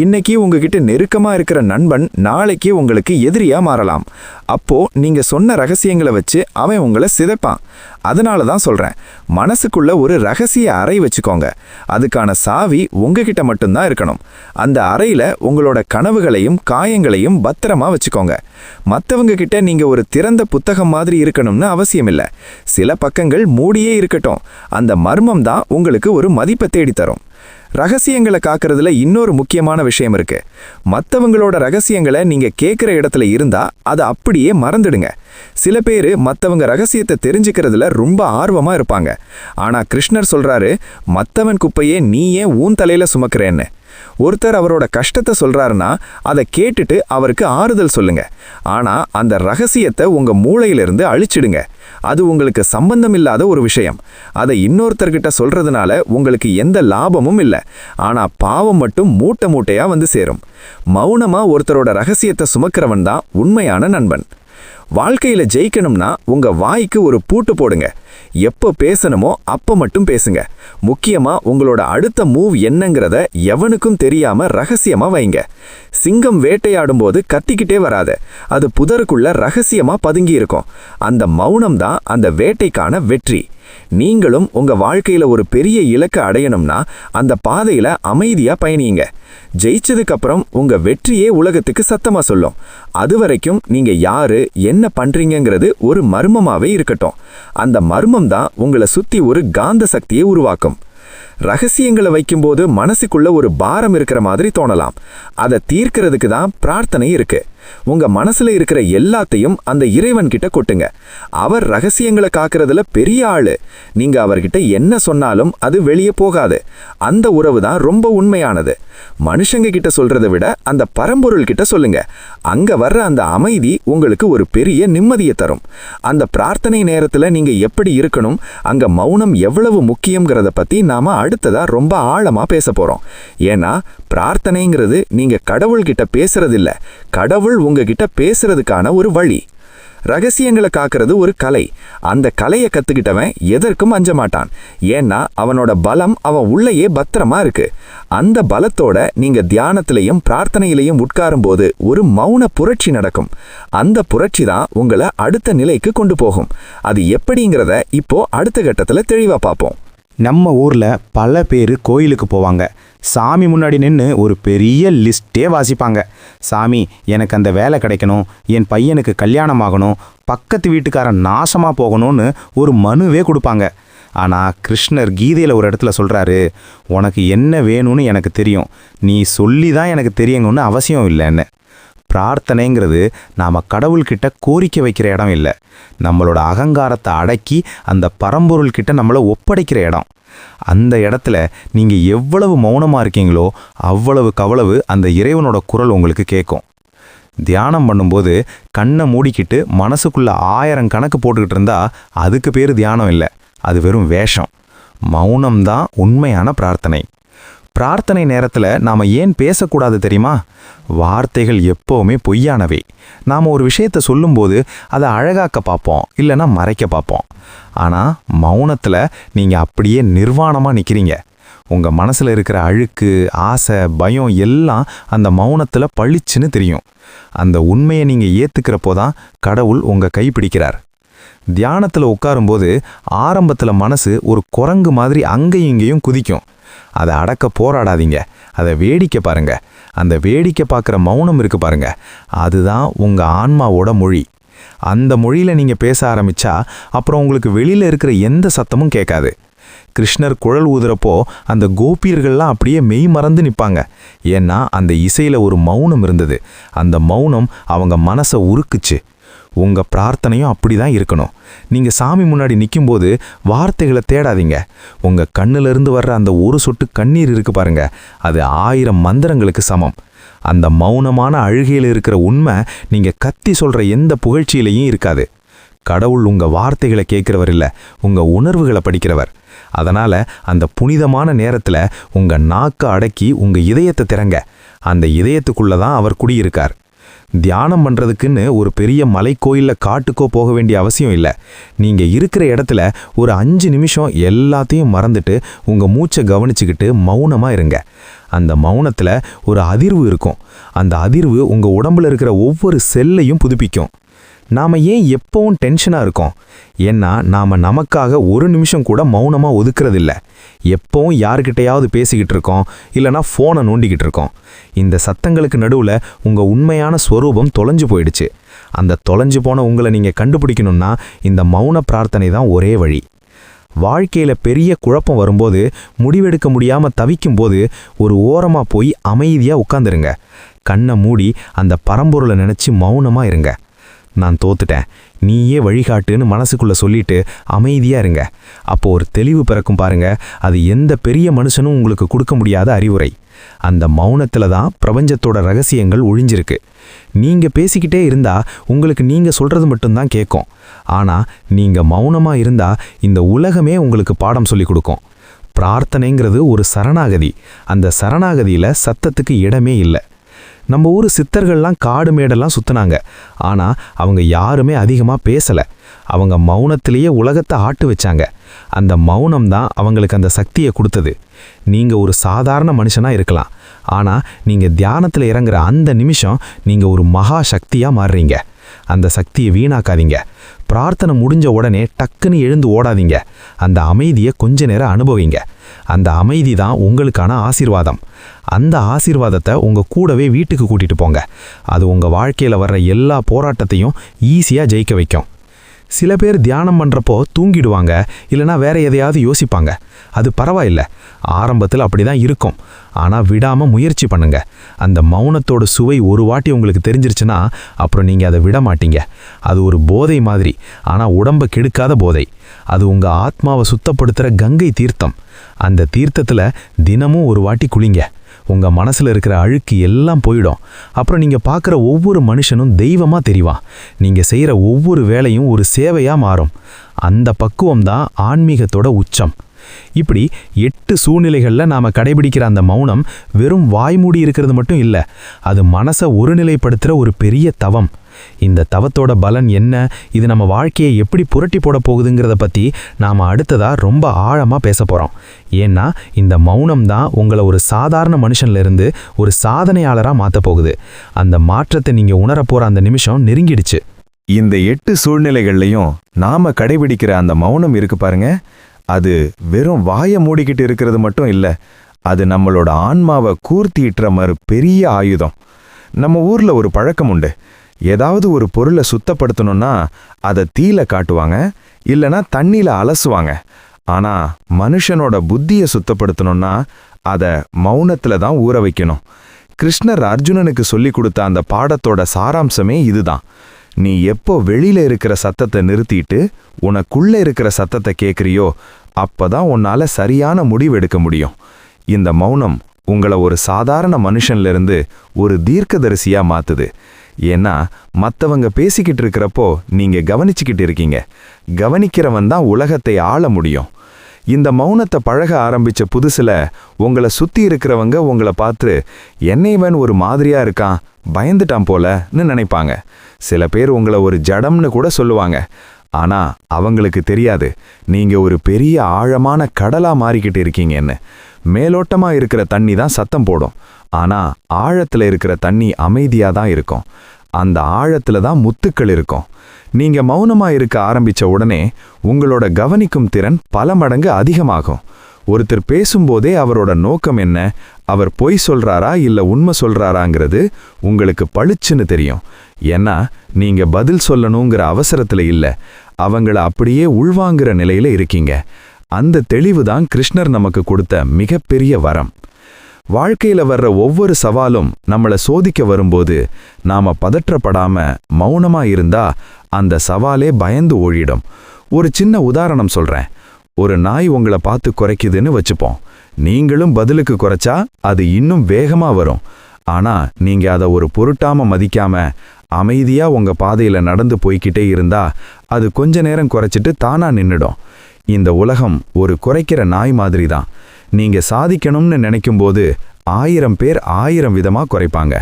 இன்னைக்கு உங்ககிட்ட நெருக்கமா இருக்கிற நண்பன் நாளைக்கு உங்களுக்கு எதிரியா மாறலாம். அப்போ நீங்க சொன்ன ரகசியங்களை வச்சு அவன் உங்களை சிதைப்பான். அதனால தான் சொல்றேன், மனசுக்குள்ள ஒரு ரகசிய அறை வச்சுக்கோங்க. அதுக்கான சாவி உங்ககிட்ட மட்டும்தான் இருக்கணும். அந்த அறையில உங்களோட கனவுகளையும் காயங்களையும் பத்திரமா வச்சுக்கோங்க. மற்றவங்க கிட்ட நீங்க ஒரு திறந்த புத்தகம் மாதிரி இருக்கணும்னு அவசியம் இல்லை. சில பக்கங்கள் மூடியே இருக்கட்டும். அந்த மர்மம் தான் உங்களுக்கு ஒரு மதிப்பை தேடித்தரும். ரகசியங்களை காக்கிறதுல இன்னொரு முக்கியமான விஷயம் இருக்கு. மற்றவங்களோட ரகசியங்களை நீங்க கேட்குற இடத்துல இருந்தா அதை அப்படியே மறந்துடுங்க. சில பேர் மற்றவங்க ரகசியத்தை தெரிஞ்சுக்கிறதுல ரொம்ப ஆர்வமா இருப்பாங்க. ஆனா கிருஷ்ணர் சொல்றாரு, மற்றவன் குப்பையே நீ ஏன் ஊன் தலையில சுமக்கிறேன்னு. ஒருத்தர் அவரோட கஷ்டத்தை சொல்றாருன்னா அதை கேட்டுட்டு அவருக்கு ஆறுதல் சொல்லுங்க. ஆனா அந்த ரகசியத்தை உங்க மூளையிலிருந்து அழிச்சிடுங்க. அது உங்களுக்கு சம்பந்தம் இல்லாத ஒரு விஷயம். அதை இன்னொருத்தர்கிட்ட சொல்றதுனால உங்களுக்கு எந்த லாபமும் இல்லை. ஆனா பாவம் மட்டும் மூட்டை மூட்டையா வந்து சேரும். மௌனமா ஒருத்தரோட ரகசியத்தை சுமக்கிறவன் தான் உண்மையான நண்பன். வாழ்க்கையில ஜெயிக்கணும்னா உங்க வாய்க்கு ஒரு பூட்டு போடுங்க. எப்போ பேசணுமோ அப்ப மட்டும் பேசுங்க. முக்கியமா உங்களோட அடுத்த மூவ் என்னங்கிறத எவனுக்கும் தெரியாம ரகசியமா வைங்க. சிங்கம் வேட்டையாடும் போது கத்திக்கிட்டே வராது. அது புதருக்குள்ள ரகசியமா பதுங்கி இருக்கும். அந்த மௌனம் தான் அந்த வேட்டைக்கான வெற்றி. நீங்களும் உங்க வாழ்க்கையில ஒரு பெரிய இலக்கை அடையணும்னா அந்த பாதையில அமைதியா பயணியுங்க. ஜெயிச்சதுக்கு அப்புறம் உங்க வெற்றியே உலகத்துக்கு சத்தமா சொல்லும். அது வரைக்கும் நீங்க யாரு, என்ன பண்றீங்கிறது ஒரு மர்மமாவே இருக்கட்டும். அந்த மர்மம் தான் உங்களை சுத்தி ஒரு காந்த சக்தியை உருவாக்கும். ரகசியங்களை வைக்கும்போது மனசுக்குள்ள ஒரு பாரம் இருக்கிற மாதிரி தோணலாம். அதை தீர்க்கிறதுக்கு தான் பிரார்த்தனை இருக்கு. உங்க மனசுல இருக்கிற எல்லாத்தையும் அந்த இறைவன் கிட்ட கொட்டுங்க. அவர் ரகசியங்களை காக்கிறதுல பெரிய ஆளு. நீங்க அவர்கிட்ட என்ன சொன்னாலும் அது வெளியே போகாது. அந்த உறவு தான் ரொம்ப உண்மையானது. மனுஷங்க கிட்ட சொல்றதை விட அந்த பரம்பொருள் கிட்ட சொல்லுங்க. அங்க வர்ற அந்த அமைதி உங்களுக்கு ஒரு பெரிய நிம்மதியை தரும். அந்த பிரார்த்தனை நேரத்துல நீங்க எப்படி இருக்கணும், அங்க மௌனம் எவ்வளவு முக்கியம்ங்கிறத பத்தி நாம அடுத்ததா ரொம்ப ஆழமா பேச போறோம். ஏன்னா பிரார்த்தனைங்கிறது நீங்க கடவுள்கிட்ட பேசுறதில்ல, கடவுள் உங்ககிட்ட பேசுறதுக்கான ஒரு வழி. ரகசியங்களை காக்கிறது ஒரு கலை. அந்த கலையை கத்துக்கிட்டவன் எதற்கும் அஞ்ச மாட்டான். ஏன்னா அவனோட பலம் அவன் உள்ளேயே பத்திரமா இருக்கு. அந்த பலத்தோட நீங்க தியானத்திலையும் பிரார்த்தனையிலையும் உட்காரும் போது ஒரு மௌன புரட்சி நடக்கும். அந்த புரட்சி தான் உங்களை அடுத்த நிலைக்கு கொண்டு போகும். அது எப்படிங்கிறத இப்போ அடுத்த கட்டத்துல தெளிவா பார்ப்போம்.
நம்ம ஊர்ல பல பேர் கோயிலுக்கு போவாங்க. சாமி முன்னாடி நின்று ஒரு பெரிய லிஸ்ட்டே வாசிப்பாங்க. சாமி, எனக்கு அந்த வேலை கிடைக்கணும், என் பையனுக்கு கல்யாணம் ஆகணும், பக்கத்து வீட்டுக்காரன் நாசமாக போகணும்னு ஒரு மனுவே கொடுப்பாங்க. ஆனால் கிருஷ்ணர் கீதையில் ஒரு இடத்துல சொல்கிறாரு, உனக்கு என்ன வேணும்னு எனக்கு தெரியும், நீ சொல்லி தான் எனக்கு தெரியுங்கன்னு அவசியம் இல்லைன்னு. பிரார்த்தனைங்கிறது நாம் கடவுள்கிட்ட கோரிக்கை வைக்கிற இடம் இல்லை. நம்மளோட அகங்காரத்தை அடக்கி அந்த பரம்பொருள்கிட்ட நம்மளை ஒப்படைக்கிற இடம். அந்த இடத்துல நீங்கள் எவ்வளவு மௌனமாக இருக்கீங்களோ அவ்வளவு அந்த இறைவனோட குரல் உங்களுக்கு கேட்கும். தியானம் பண்ணும்போது கண்ணை மூடிக்கிட்டு மனசுக்குள்ள 1000 கணக்கு போட்டுக்கிட்டு இருந்தா அதுக்கு பேர் தியானம் இல்லை, அது வெறும் வேஷம். மௌனம்தான் உண்மையான பிரார்த்தனை. பிரார்த்தனை நேரத்தில் நாம் ஏன் பேசக்கூடாது தெரியுமா? வார்த்தைகள் எப்போவுமே பொய்யானவை. நாம் ஒரு விஷயத்தை சொல்லும்போது அதை அழகாக்க பார்ப்போம், இல்லைன்னா மறைக்க பார்ப்போம். ஆனால் மௌனத்தில் நீங்கள் அப்படியே நிர்வாணமாக நிற்கிறீங்க. உங்கள் மனசில் இருக்கிற அழுக்கு, ஆசை, பயம் எல்லாம் அந்த மௌனத்தில் பளிச்சுன்னு தெரியும். அந்த உண்மையை நீங்கள் ஏற்றுக்கிறப்போ தான் கடவுள் உங்கள் கை பிடிக்கிறார். தியானத்தில் உட்காரும்போது ஆரம்பத்தில் மனசு ஒரு குரங்கு மாதிரி அங்கேயும் இங்கேயும் குதிக்கும். அதை அடக்க போராடாதீங்க, அதை வேடிக்கை பாருங்க. அந்த வேடிக்கை பார்க்குற மௌனம் இருக்கு பாருங்க, அதுதான் உங்கள் ஆன்மாவோட மொழி. அந்த மொழியில் நீங்கள் பேச ஆரம்பித்தா அப்புறம் உங்களுக்கு வெளியில் இருக்கிற எந்த சத்தமும் கேட்காது. கிருஷ்ணர் குழல் ஊதுறப்போ அந்த கோபியர்கள்லாம் அப்படியே மெய் மறந்து நிற்பாங்க. ஏன்னா அந்த இசையில் ஒரு மௌனம் இருந்தது. அந்த மௌனம் அவங்க மனசை உருக்குச்சு. உங்கள் பிரார்த்தனையும் அப்படி தான் இருக்கணும். நீங்கள் சாமி முன்னாடி நிற்கும்போது வார்த்தைகளை தேடாதீங்க. உங்கள் கண்ணிலிருந்து வர்ற அந்த ஒரு சொட்டு கண்ணீர் இருக்கு பாருங்க, அது 1000 மந்திரங்களுக்கு சமம். அந்த மௌனமான அழுகையில் இருக்கிற உண்மை நீங்கள் கத்தி சொல்கிற எந்த புகழ்ச்சியிலையும் இருக்காது.
கடவுள் உங்க வார்த்தைகளை கேட்கிறவர் இல்ல, உங்க உணர்வுகளை படிக்கிறவர். அதனால அந்த புனிதமான நேரத்துல உங்க நாக்க அடக்கி உங்க இதயத்தை திறங்க. அந்த இதயத்துக்குள்ளதான் அவர் குடியிருக்கார். தியானம் பண்றதுக்குன்னு ஒரு பெரிய மலைக்கோயில்ல காட்டுக்கோ போக வேண்டிய அவசியம் இல்லை. நீங்க இருக்கிற இடத்துல ஒரு 5 நிமிஷம் எல்லாத்தையும் மறந்துட்டு உங்க மூச்சை கவனிச்சுக்கிட்டு மௌனமா இருங்க. அந்த மௌனத்துல ஒரு அதிர்வு இருக்கும். அந்த அதிர்வு உங்க உடம்புல இருக்கிற ஒவ்வொரு செல்லையும் புதுப்பிக்கும். நாம ஏன் எப்பவும் டென்ஷனா இருக்கோம்? ஏன்னா நாம நமக்காக ஒரு நிமிஷம் கூட மௌனமா ஒதுக்குறதில்ல. எப்பவும் யாருக்கிட்டையாவது பேசிக்கிட்டு இருக்கோம், இல்லைனா ஃபோனை நோண்டிக்கிட்டு இருக்கோம். இந்த சத்தங்களுக்கு நடுவுல உங்க உண்மையான ஸ்வரூபம் தொலைஞ்சு போயிடுச்சு. அந்த தொலைஞ்சு போன உங்களை நீங்க கண்டுபிடிக்கணும்னா இந்த மௌன பிரார்த்தனை தான் ஒரே வழி. வாழ்க்கையில பெரிய குழப்பம் வரும்போது, முடிவெடுக்க முடியாம தவிக்கும்போது ஒரு ஓரமா போய் அமைதியா உட்காந்துருங்க. கண்ணை மூடி அந்த பரம்பொருளை நினைச்சு மௌனமா இருங்க. நான் தோத்துட்டேன், நீயே வழிகாட்டுன்னு மனசுக்குள்ள சொல்லிட்டு அமைதியா இருங்க. அப்போ ஒரு தெளிவு பிறக்கும் பாருங்க. அது எந்த பெரிய மனுஷனும் உங்களுக்கு கொடுக்க முடியாத அறிவுரை. அந்த மௌனத்துல தான் பிரபஞ்சத்தோட ரகசியங்கள் ஒழிஞ்சிருக்கு. நீங்க பேசிக்கிட்டே இருந்தா உங்களுக்கு நீங்க சொல்றது மட்டும்தான் கேட்கும். ஆனா நீங்க மௌனமா இருந்தா இந்த உலகமே உங்களுக்கு பாடம் சொல்லி கொடுக்கும். பிரார்த்தனைங்கிறது ஒரு சரணாகதி. அந்த சரணாகதியில சத்தத்துக்கு இடமே இல்லை. நம்ம ஊர் சித்தர்கள்லாம் காடு மேடெல்லாம் சுத்தினாங்க. ஆனா அவங்க யாருமே அதிகமா பேசல. அவங்க மௌனத்திலேயே உலகத்தை ஆட்டு வச்சாங்க. அந்த மௌனம் தான் அவங்களுக்கு அந்த சக்தியை கொடுத்தது. நீங்க ஒரு சாதாரண மனுஷனா இருக்கலாம், ஆனா நீங்க தியானத்துல இறங்குற அந்த நிமிஷம் நீங்க ஒரு மகா சக்தியா மாறுறீங்க. அந்த சக்தியை வீணாக்காதீங்க. பிரார்த்தனை முடிஞ்ச உடனே டக்குன்னு எழுந்து ஓடாதீங்க. அந்த அமைதியை கொஞ்ச நேரம் அனுபவிங்க. அந்த அமைதி தான் உங்களுக்கான ஆசீர்வாதம். அந்த ஆசீர்வாதத்தை உங்க கூடவே வீட்டுக்கு கூட்டிட்டு போங்க. அது உங்க வாழ்க்கையில வர்ற எல்லா போராட்டத்தையும் ஈஸியா ஜெயிக்க வைக்கும். சில பேர் தியானம் பண்றப்போ தூங்கிடுவாங்க, இல்லைனா வேற எதையாவது யோசிப்பாங்க. அது பரவாயில்ல, ஆரம்பத்தில் அப்படிதான் இருக்கும். ஆனா விடாம முயற்சி பண்ணுங்க. அந்த மௌனத்தோட சுவை ஒரு வாட்டி உங்களுக்கு தெரிஞ்சிருச்சுன்னா அப்புறம் நீங்க அதை விட மாட்டீங்க. அது ஒரு போதை மாதிரி, ஆனா உடம்பை கெடுக்காத போதை. அது உங்க ஆத்மாவை சுத்தப்படுத்துற கங்கை தீர்த்தம். அந்த தீர்த்தத்துல தினமும் ஒரு வாட்டி குளிங்க. உங்க மனசுல இருக்கிற அழுக்கு எல்லாம் போயிடும். அப்புறம் நீங்க பார்க்குற ஒவ்வொரு மனுஷனும் தெய்வமா தெரிவான். நீங்க செய்யற ஒவ்வொரு வேலையும் ஒரு சேவையா மாறும். அந்த பக்குவம் தான் ஆன்மீகத்தோட உச்சம். இப்படி 8 சூழ்நிலைகள்ல நாம கடைபிடிக்கிற அந்த மௌனம் வெறும் வாய்மூடி இருக்கிறது மட்டும் இல்ல, அது மனசை ஒருநிலைப்படுத்துற ஒரு பெரிய தவம். இந்த தவத்தோட பலன் என்ன, இது நம்ம வாழ்க்கையை எப்படி புரட்டி போட போகுதுங்கிறத பத்தி நாம அடுத்ததா ரொம்ப ஆழமா பேச போறோம். ஏன்னா இந்த மௌனம் தான் உங்களை ஒரு சாதாரண மனுஷன்ல இருந்து ஒரு சாதனையாளரா மாத்த போகுது. அந்த மாற்றத்தை நீங்க உணரப்போற அந்த நிமிஷம் நெருங்கிடுச்சு. இந்த 8 சூழ்நிலைகள்லையும் நாம கடைபிடிக்கிற அந்த மௌனம் இருக்கு பாருங்க, அது வெறும் வாயை மூடிக்கிட்டு இருக்கிறது மட்டும் இல்ல, அது நம்மளோட ஆன்மாவை கூர்த்திட்டுற மாதிரி பெரிய ஆயுதம். நம்ம ஊர்ல ஒரு பழக்கம் உண்டு. ஏதாவது ஒரு பொருளை சுத்தப்படுத்தணும்னா அதை தீல காட்டுவாங்க, இல்லைனா தண்ணியில அலசுவாங்க. ஆனா மனுஷனோட புத்தியை சுத்தப்படுத்தணும்னா அதை மௌனத்துல தான் ஊற வைக்கணும். கிருஷ்ணர் அர்ஜுனனுக்கு சொல்லி கொடுத்த அந்த பாடத்தோட சாராம்சமே இதுதான். நீ எப்போ வெளியில இருக்கிற சத்தத்தை நிறுத்திட்டு உனக்குள்ள இருக்கிற சத்தத்தை கேட்குறியோ அப்பதான் உன்னால சரியான முடிவு எடுக்க முடியும். இந்த மௌனம் உங்களை ஒரு சாதாரண மனுஷன்ல இருந்து ஒரு தீர்க்கதரிசியா மாத்துது. ஏன்னா மற்றவங்க பேசிக்கிட்டு இருக்கிறப்போ நீங்க கவனிச்சுக்கிட்டு இருக்கீங்க. கவனிக்கிறவன் தான் உலகத்தை ஆள முடியும். இந்த மௌனத்தை பழக ஆரம்பிச்ச புதுசுல உங்களை சுத்தி இருக்கிறவங்க உங்களை பார்த்து என்னைவன் ஒரு மாதிரியா இருக்கான், பயந்துட்டான் போலன்னு நினைப்பாங்க. சில பேர் உங்களை ஒரு ஜடம்னு கூட சொல்லுவாங்க. ஆனா அவங்களுக்கு தெரியாது நீங்க ஒரு பெரிய ஆழமான கடலா மாறிக்கிட்டு இருக்கீங்கன்னு. மேலோட்டமா இருக்கிற தண்ணி தான் சத்தம் போடும், ஆனா ஆழத்துல இருக்கிற தண்ணி அமைதியா தான் இருக்கும். அந்த ஆழத்துல தான் முத்துக்கள் இருக்கும். நீங்க மௌனமா இருக்க ஆரம்பிச்ச உடனே உங்களோட கவனிக்கும் திறன் பல மடங்கு அதிகமாகும். ஒருத்தர் பேசும்போதே அவரோட நோக்கம் என்ன, அவர் பொய் சொல்றாரா இல்ல உண்மை சொல்றாராங்கிறது உங்களுக்கு பளிச்சுன்னு தெரியும். ஏன்னா நீங்க பதில் சொல்லணுங்கிற அவசரத்துல இல்ல, அவங்கள அப்படியே உள்வாங்குற நிலையில இருக்கீங்க. அந்த தெளிவு தான் கிருஷ்ணர் நமக்கு கொடுத்த மிகப்பெரிய வரம். வாழ்க்கையில வர்ற ஒவ்வொரு சவாலும் நம்மளை சோதிக்க வரும்போது நாம பதற்றப்படாம மௌனமா இருந்தா அந்த சவாலே பயந்து ஓடிடும். ஒரு சின்ன உதாரணம் சொல்றேன். ஒரு நாய் உங்களை பார்த்து குறைக்குதுன்னு வச்சுப்போம். நீங்களும் பதிலுக்கு குறைச்சா அது இன்னும் வேகமா வரும். ஆனா நீங்க அதை ஒரு பொருட்டாம மதிக்காம அமைதியா உங்க பாதையில நடந்து போய்கிட்டே இருந்தா அது கொஞ்ச நேரம் குறைச்சிட்டு தானா நின்னுடும். இந்த உலகம் ஒரு குறைக்கிற நாய் மாதிரி தான். நீங்க சாதிக்கணும்னு நினைக்கும்போது 1000 பேர் 1000 விதமா குறைப்பாங்க.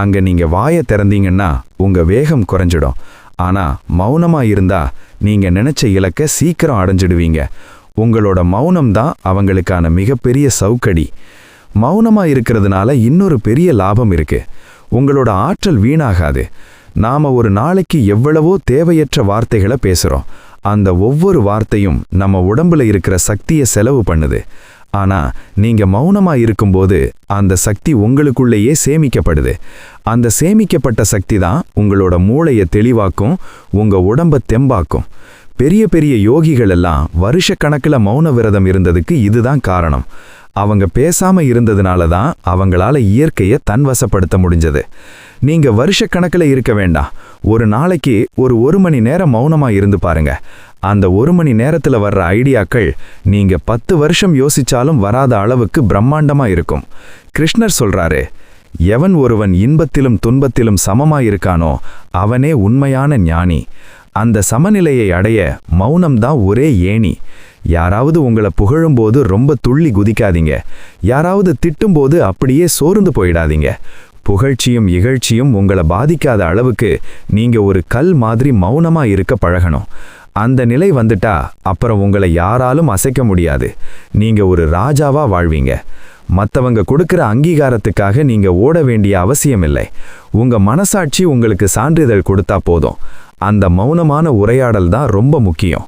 அங்க நீங்க வாயை திறந்தீங்கன்னா உங்க வேகம் குறைஞ்சிடும். ஆனா மௌனமா இருந்தா நீங்க நினைச்ச இலக்க சீக்கிரம் அடைஞ்சிடுவீங்க. உங்களோட மௌனம் தான் அவங்களுக்கான மிகப்பெரிய சவுக்கடி. மௌனமா இருக்கிறதுனால இன்னொரு பெரிய லாபம் இருக்கு. உங்களோட ஆற்றல் வீணாகாது. நாம ஒரு நாளைக்கு எவ்வளவோ தேவையற்ற வார்த்தைகளை பேசுறோம். அந்த ஒவ்வொரு வார்த்தையும் நம்ம உடம்புல இருக்கிற சக்தியை செலவு பண்ணுது. ஆனா நீங்க மௌனமா இருக்கும்போது அந்த சக்தி உங்களுக்குள்ளேயே சேமிக்கப்படுது. அந்த சேமிக்கப்பட்ட சக்தி தான் உங்களோட மூளையை தெளிவாக்கும், உங்க உடம்ப தெம்பாக்கும். பெரிய பெரிய யோகிகள் எல்லாம் வருஷக்கணக்கில் மௌன விரதம் இருந்ததுக்கு இதுதான் காரணம். அவங்க பேசாம இருந்ததுனால தான் அவங்களால இயற்கையை தன்வசப்படுத்த முடிஞ்சது. நீங்க வருஷக்கணக்கில் இருக்க வேண்டாம். ஒரு நாளைக்கு ஒரு மணி நேரம் மௌனமா இருந்து பாருங்க. அந்த 1 மணி நேரத்துல வர்ற ஐடியாக்கள் நீங்க 10 வருஷம் யோசிச்சாலும் வராத அளவுக்கு பிரம்மாண்டமா இருக்கும். கிருஷ்ணர் சொல்றாரு, எவன் ஒருவன் இன்பத்திலும் துன்பத்திலும் சமமாயிருக்கானோ அவனே உண்மையான ஞானி. அந்த சமநிலையை அடைய மௌனம்தான் ஒரே ஏணி. யாராவது உங்களை புகழும்போது ரொம்ப துள்ளி குதிக்காதீங்க. யாராவது திட்டும்போது அப்படியே சோர்ந்து போயிடாதீங்க. புகழ்ச்சியும் இகழ்ச்சியும் உங்களை பாதிக்காத அளவுக்கு நீங்க ஒரு கல் மாதிரி மௌனமா இருக்க பழகணும். அந்த நிலை வந்துட்டா அப்புறம் உங்களை யாராலும் அசைக்க முடியாது. நீங்க ஒரு ராஜாவா வாழ்வீங்க. மற்றவங்க கொடுக்கிற அங்கீகாரத்துக்காக நீங்க ஓட வேண்டிய அவசியமில்லை. உங்க மனசாட்சி உங்களுக்கு சான்றிதழ் கொடுத்தா போதும். அந்த மௌனமான உரையாடல் தான் ரொம்ப முக்கியம்.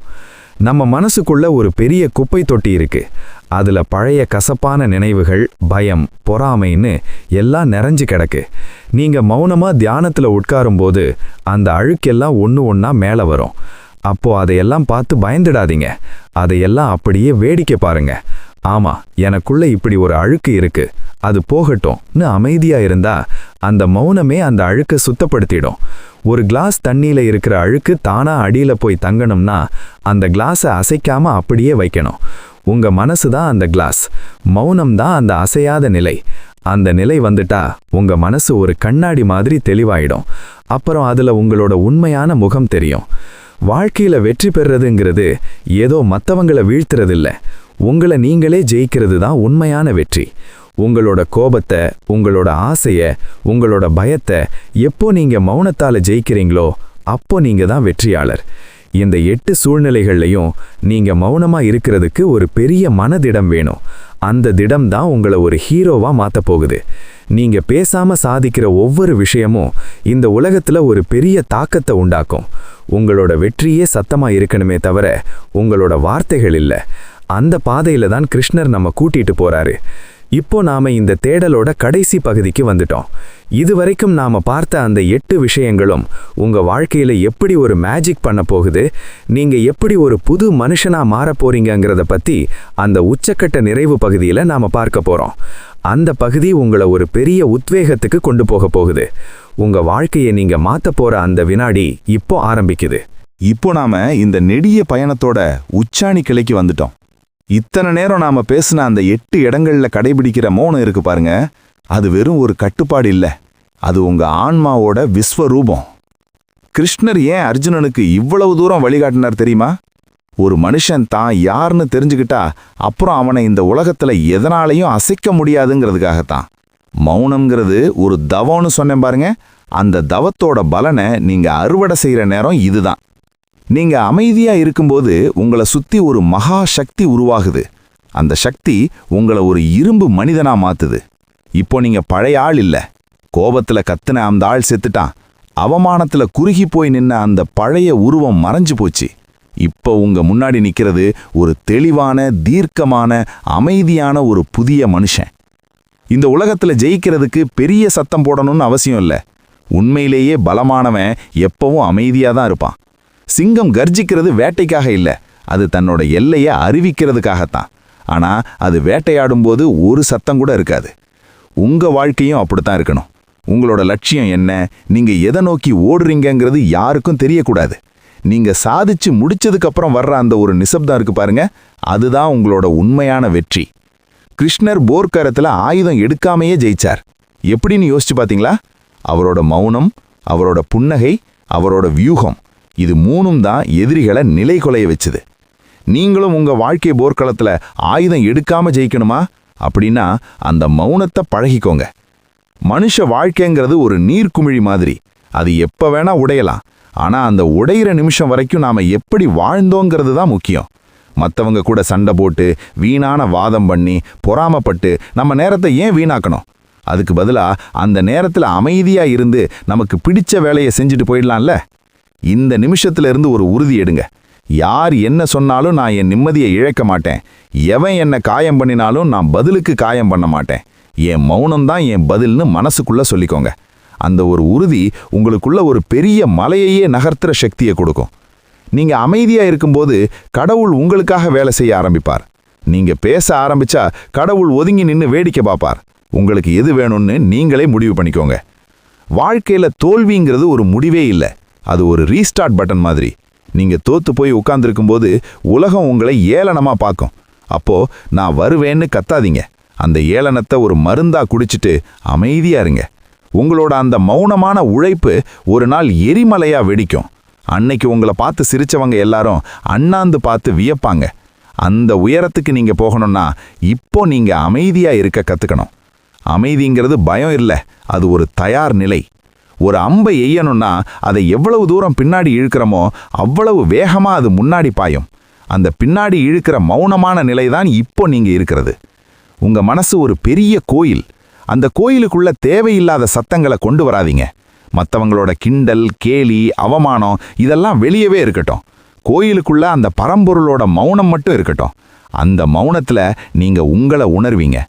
நம்ம மனசுக்குள்ள ஒரு பெரிய குப்பை தொட்டி இருக்கு. அதுல பழைய கசப்பான நினைவுகள், பயம், பொறாமைன்னு எல்லாம் நிறைஞ்சு கிடக்கு. நீங்க மௌனமா தியானத்துல உட்காரும்போது அந்த அழுக்கெல்லாம் ஒன்று ஒன்றா மேலே வரும். அப்போ அதையெல்லாம் பார்த்து பயந்துடாதீங்க. அதையெல்லாம் அப்படியே வேடிக்கை பாருங்க. ஆமா, எனக்குள்ள இப்படி ஒரு அழுக்கு இருக்கு, அது போகட்டும்னு அமைதியா இருந்தா அந்த மௌனமே அந்த அழுக்கை சுத்தப்படுத்திடும். ஒரு கிளாஸ் தண்ணியில இருக்கிற அழுக்கு தானா அடியில போய் தங்கணும்னா அந்த கிளாஸை அசைக்காம அப்படியே வைக்கணும். உங்க மனசு தான் அந்த கிளாஸ், மௌனம் தான் அந்த அசையாத நிலை. அந்த நிலை வந்துட்டா உங்க மனசு ஒரு கண்ணாடி மாதிரி தெளிவாயிடும். அப்புறம் அதுல உங்களோட உண்மையான முகம் தெரியும். வாழ்க்கையில வெற்றி பெறதுங்கிறது ஏதோ மற்றவங்களை வீழ்த்துறதில்ல, உங்களை நீங்களே ஜெயிக்கிறது தான் உண்மையான வெற்றி. உங்களோட கோபத்தை, உங்களோட ஆசையை, உங்களோட பயத்தை எப்போ நீங்க மௌனத்தால ஜெயிக்கிறீங்களோ அப்போ நீங்க தான் வெற்றியாளர். இந்த 8 சூழ்நிலைகள்லையும் நீங்க மௌனமா இருக்கிறதுக்கு ஒரு பெரிய மனதிடம் வேணும். அந்த திடம் தான் உங்களை ஒரு ஹீரோவா மாத்த போகுது. நீங்க பேசாம சாதிக்கிற ஒவ்வொரு விஷயமும் இந்த உலகத்துல ஒரு பெரிய தாக்கத்தை உண்டாக்கும். உங்களோட வெற்றியே சத்தமா இருக்கணுமே தவிர உங்களோட வார்த்தைகள் இல்ல. அந்த பாதையில தான் கிருஷ்ணர் நம்ம கூட்டிட்டு போறாரு. இப்போ நாம இந்த தேடலோட கடைசி பகுதிக்கு வந்துட்டோம். இதுவரைக்கும் நாம பார்த்த அந்த 8 விஷயங்களும் உங்க வாழ்க்கையில எப்படி ஒரு மேஜிக் பண்ண போகுது, நீங்க எப்படி ஒரு புது மனுஷனா மாற போறீங்கங்கிறத பத்தி அந்த உச்சக்கட்ட நிறைவு பகுதியில நாம பார்க்க போறோம். அந்த பகுதி உங்களை ஒரு பெரிய உத்வேகத்துக்கு கொண்டு போக போகுது. உங்க வாழ்க்கையை நீங்க மாத்த போற அந்த வினாடி இப்போ ஆரம்பிக்குது. இப்போ நாம இந்த நெடிய பயணத்தோட உச்சாணி கிளைக்கு வந்துட்டோம். இத்தனை நேரம் நாம பேசின அந்த 8 இடங்கள்ல கடைபிடிக்கிற மௌனம் இருக்கு பாருங்க, அது வெறும் ஒரு கட்டுப்பாடு இல்ல, அது உங்க ஆன்மாவோட விஸ்வரூபம். கிருஷ்ணர் ஏன் அர்ஜுனனுக்கு இவ்வளவு தூரம் வழிகாட்டினார் தெரியுமா? ஒரு மனுஷன் தான் யாருன்னு தெரிஞ்சுக்கிட்டா அப்புறம் அவனை இந்த உலகத்துல எதனாலையும் அசைக்க முடியாதுங்கிறதுக்காகத்தான். மௌனம்ங்கிறது ஒரு தவம்னு சொன்னேன் பாருங்க, அந்த தவத்தோட பலனை நீங்க அறுவடை செய்யற நேரம் இதுதான். நீங்க அமைதியா இருக்கும்போது உங்களை சுத்தி ஒரு மகா சக்தி உருவாகுது. அந்த சக்தி உங்களை ஒரு இரும்பு மனிதனா மாத்துது. இப்போ நீங்க பழைய ஆள் இல்ல. கோபத்துல கத்துன அந்த ஆள் செத்துட்டான். அவமானத்துல குறுகி போய் நின்ன அந்த பழைய உருவம் மறைஞ்சு போச்சு. இப்போ உங்க முன்னாடி நிக்கிறது ஒரு தெளிவான, தீர்க்கமான, அமைதியான ஒரு புதிய மனுஷன். இந்த உலகத்துல ஜெயிக்கிறதுக்கு பெரிய சத்தம் போடணும்னு அவசியம் இல்ல. உண்மையிலேயே பலமானவன் எப்பவும் அமைதியா தான் இருப்பான். சிங்கம் கர்ஜிக்கிறது வேட்டைக்காக இல்ல, அது தன்னோட எல்லையை அறிவிக்கிறதுக்காகத்தான். ஆனா அது வேட்டையாடும்போது ஒரு சத்தம் கூட இருக்காது. உங்க வாழ்க்கையும் அப்படித்தான் இருக்கணும். உங்களோட லட்சியம் என்ன, நீங்க எதை நோக்கி ஓடுறீங்கிறது யாருக்கும் தெரியக்கூடாது. நீங்க சாதிச்சு முடிச்சதுக்கு அப்புறம் வர்ற அந்த ஒரு நிசப்தம் இருக்கு பாருங்க, அதுதான் உங்களோட உண்மையான வெற்றி. கிருஷ்ணர் போர்க்களத்துல ஆயுதம் எடுக்காமையே ஜெயிச்சார். எப்படின்னு யோசிச்சு பாத்தீங்களா? அவரோட மௌனம், அவரோட புன்னகை, அவரோட வியூகம், இது மூணும் தான் எதிரிகளை நிலை கொலைய வச்சுது. நீங்களும் உங்க வாழ்க்கை போர்க்களத்துல ஆயுதம் எடுக்காம ஜெயிக்கணுமா அப்படின்னா அந்த மௌனத்தை பழகிக்கோங்க. மனுஷ வாழ்க்கைங்கிறது ஒரு நீர்க்குமிழி மாதிரி. அது எப்ப வேணா உடையலாம். ஆனா அந்த உடையிற நிமிஷம் வரைக்கும் நாம எப்படி வாழ்ந்தோங்கிறது தான் முக்கியம். மற்றவங்க கூட சண்டை போட்டு வீணான வாதம் பண்ணி பொறாமப்பட்டு நம்ம நேரத்தை ஏன் வீணாக்கணும்? அதுக்கு பதிலா அந்த நேரத்துல அமைதியா இருந்து நமக்கு பிடிச்ச வேலையை செஞ்சுட்டு போயிடலாம்ல. இந்த நிமிஷத்துல இருந்து ஒரு உறுதி எடுங்க. யார் என்ன சொன்னாலும் நான் என் நிம்மதியை இழக்க மாட்டேன். எவன் என்ன காயம் பண்ணினாலும் நான் பதிலுக்கு காயம் பண்ண மாட்டேன். என் மௌனம்தான் என் பதில்னு மனசுக்குள்ள சொல்லிக்கோங்க. அந்த ஒரு உறுதி உங்களுக்குள்ள ஒரு பெரிய மலையையே நகர்த்துற சக்தியை கொடுக்கும். நீங்க அமைதியா இருக்கும்போது கடவுள் உங்களுக்காக வேலை செய்ய ஆரம்பிப்பார். நீங்க பேச ஆரம்பிச்சா கடவுள் ஒதுங்கி நின்னு வேடிக்கை பார்ப்பார். உங்களுக்கு எது வேணும்னு நீங்களே முடிவு பண்ணிக்கோங்க. வாழ்க்கையில தோல்விங்கிறது ஒரு முடிவே இல்லை. அது ஒரு ரீஸ்டார்ட் பட்டன் மாதிரி. நீங்க தோத்து போய் உட்கார்ந்துருக்கும்போது உலகம் உங்களை ஏளனமா பார்க்கும். அப்போ நான் வருவேன்னு கத்தாதீங்க. அந்த ஏளனத்தை ஒரு மருந்தா குடிச்சிட்டு அமைதியா இருங்க. உங்களோட அந்த மௌனமான உழைப்பு ஒரு நாள் எரிமலையா வெடிக்கும். அன்னைக்கு உங்களை பார்த்து சிரிச்சவங்க எல்லாரும் அண்ணாந்து பார்த்து வியப்பாங்க. அந்த உயரத்துக்கு நீங்க போகணும்னா இப்போ நீங்க அமைதியா இருக்க கத்துக்கணும். அமைதிங்கிறது பயம் இல்லை, அது ஒரு தயார் நிலை. ஒரு அம்பை எய்யணும்னா அதை எவ்வளவு தூரம் பின்னாடி இழுக்கிறோமோ அவ்வளவு வேகமா அது முன்னாடி பாயும். அந்த பின்னாடி இழுக்கிற மௌனமான நிலைதான் இப்போ நீங்க இருக்கிறது. உங்க மனசு ஒரு பெரிய கோயில். அந்த கோயிலுக்குள்ள தேவையில்லாத சத்தங்களை கொண்டு வராதீங்க. மற்றவங்களோட கிண்டல், கேலி, அவமானம் இதெல்லாம் வெளியவே இருக்கட்டும். கோயிலுக்குள்ள அந்த பரம்பொருளோட மௌனம் மட்டும் இருக்கட்டும். அந்த மௌனத்துல நீங்க உங்களை உணர்வீங்க.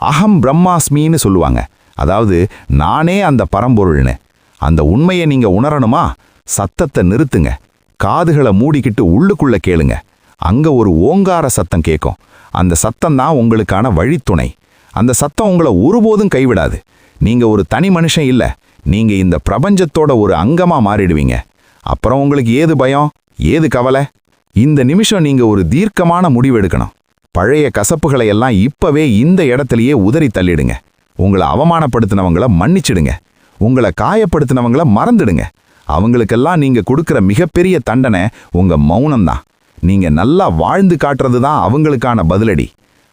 அகம் பிரம்மாஸ்மின்னு சொல்லுவாங்க. அதாவது நானே அந்த பரம்பொருள்னு. அந்த உண்மையை நீங்க உணரணுமா? சத்தத்தை நிறுத்துங்க. காதுகளை மூடிக்கிட்டு உள்ளுக்குள்ள கேளுங்க. அங்க ஒரு ஓங்கார சத்தம் கேட்கும். அந்த சத்தம் தான் உங்களுக்கான வழித்துணை. அந்த சத்தம் உங்களை ஒருபோதும் கைவிடாது. நீங்க ஒரு தனி மனுஷன் இல்ல, நீங்க இந்த பிரபஞ்சத்தோட ஒரு அங்கமா மாறிடுவீங்க. அப்புறம் உங்களுக்கு ஏது பயம், ஏது கவலை? இந்த நிமிஷம் நீங்க ஒரு தீர்க்கமான முடிவெடுக்கணும். பழைய கசப்புகளை எல்லாம் இப்பவே இந்த இடத்துலயே உதறி தள்ளிடுங்க. உங்களை அவமானப்படுத்தினவங்கள மன்னிச்சிடுங்க. உங்களை காயப்படுத்தினவங்கள மறந்துடுங்க. அவங்களுக்கெல்லாம் நீங்க கொடுக்கிற மிகப்பெரிய தண்டனை உங்க மௌனம்தான். நீங்க நல்லா வாழ்ந்து காட்டுறது தான் அவங்களுக்கான பதிலடி.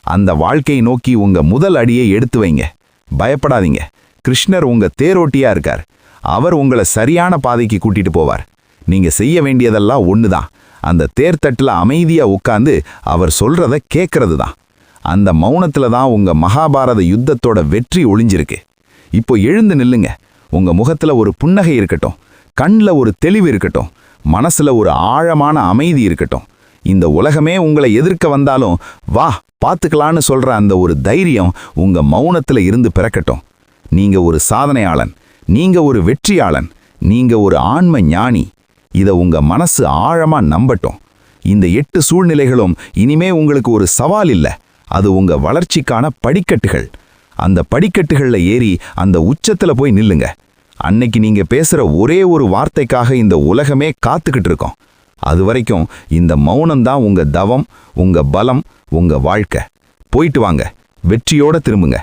அந்த வாழ்க்கையை நோக்கி உங்க முதல் அடியை எடுத்து வைங்க. பயப்படாதீங்க. கிருஷ்ணர் உங்க தேரோட்டியா இருக்கார். அவர் உங்களை சரியான பாதைக்கு கூட்டிட்டு போவார். நீங்க செய்ய வேண்டியதெல்லாம் ஒண்ணுதான். அந்த தேர்தட்டுல அமைதியா உட்கார்ந்து அவர் சொல்றத கேட்கறது தான். அந்த மௌனத்துல தான் உங்க மகாபாரத யுத்தத்தோட வெற்றி ஒளிஞ்சிருக்கு. இப்போ எழுந்து நில்லுங்க. உங்க முகத்துல ஒரு புன்னகை இருக்கட்டும், கண்ல ஒரு தெளிவு இருக்கட்டும், மனசுல ஒரு ஆழமான அமைதி இருக்கட்டும். இந்த உலகமே உங்களை எதிர்க்க வந்தாலும் வா பார்த்துக்கலான்னு சொல்ற அந்த ஒரு தைரியம் உங்க மௌனத்துல இருந்து பிறக்கட்டும். நீங்க ஒரு சாதனையாளன், நீங்க ஒரு வெற்றியாளன், நீங்க ஒரு ஆன்ம ஞானி. இத உங்க மனசு ஆழமா நம்பட்டும். இந்த 8 சூழ்நிலைகளும் இனிமே உங்களுக்கு ஒரு சவால் இல்ல, அது உங்க வளர்ச்சிக்கான படிக்கட்டுகள். அந்த படிக்கட்டுகள்ல ஏறி அந்த உச்சத்துல போய் நில்லுங்க. அன்னைக்கு நீங்க பேசுற ஒரே ஒரு வார்த்தைக்காக இந்த உலகமே காத்துக்கிட்டு இருக்கோம். அது வரைக்கும் இந்த மௌனம்தான் உங்க தவம், உங்க பலம், உங்க வாழ்க்கை. போயிட்டு வாங்க, வெற்றியோட திரும்புங்க.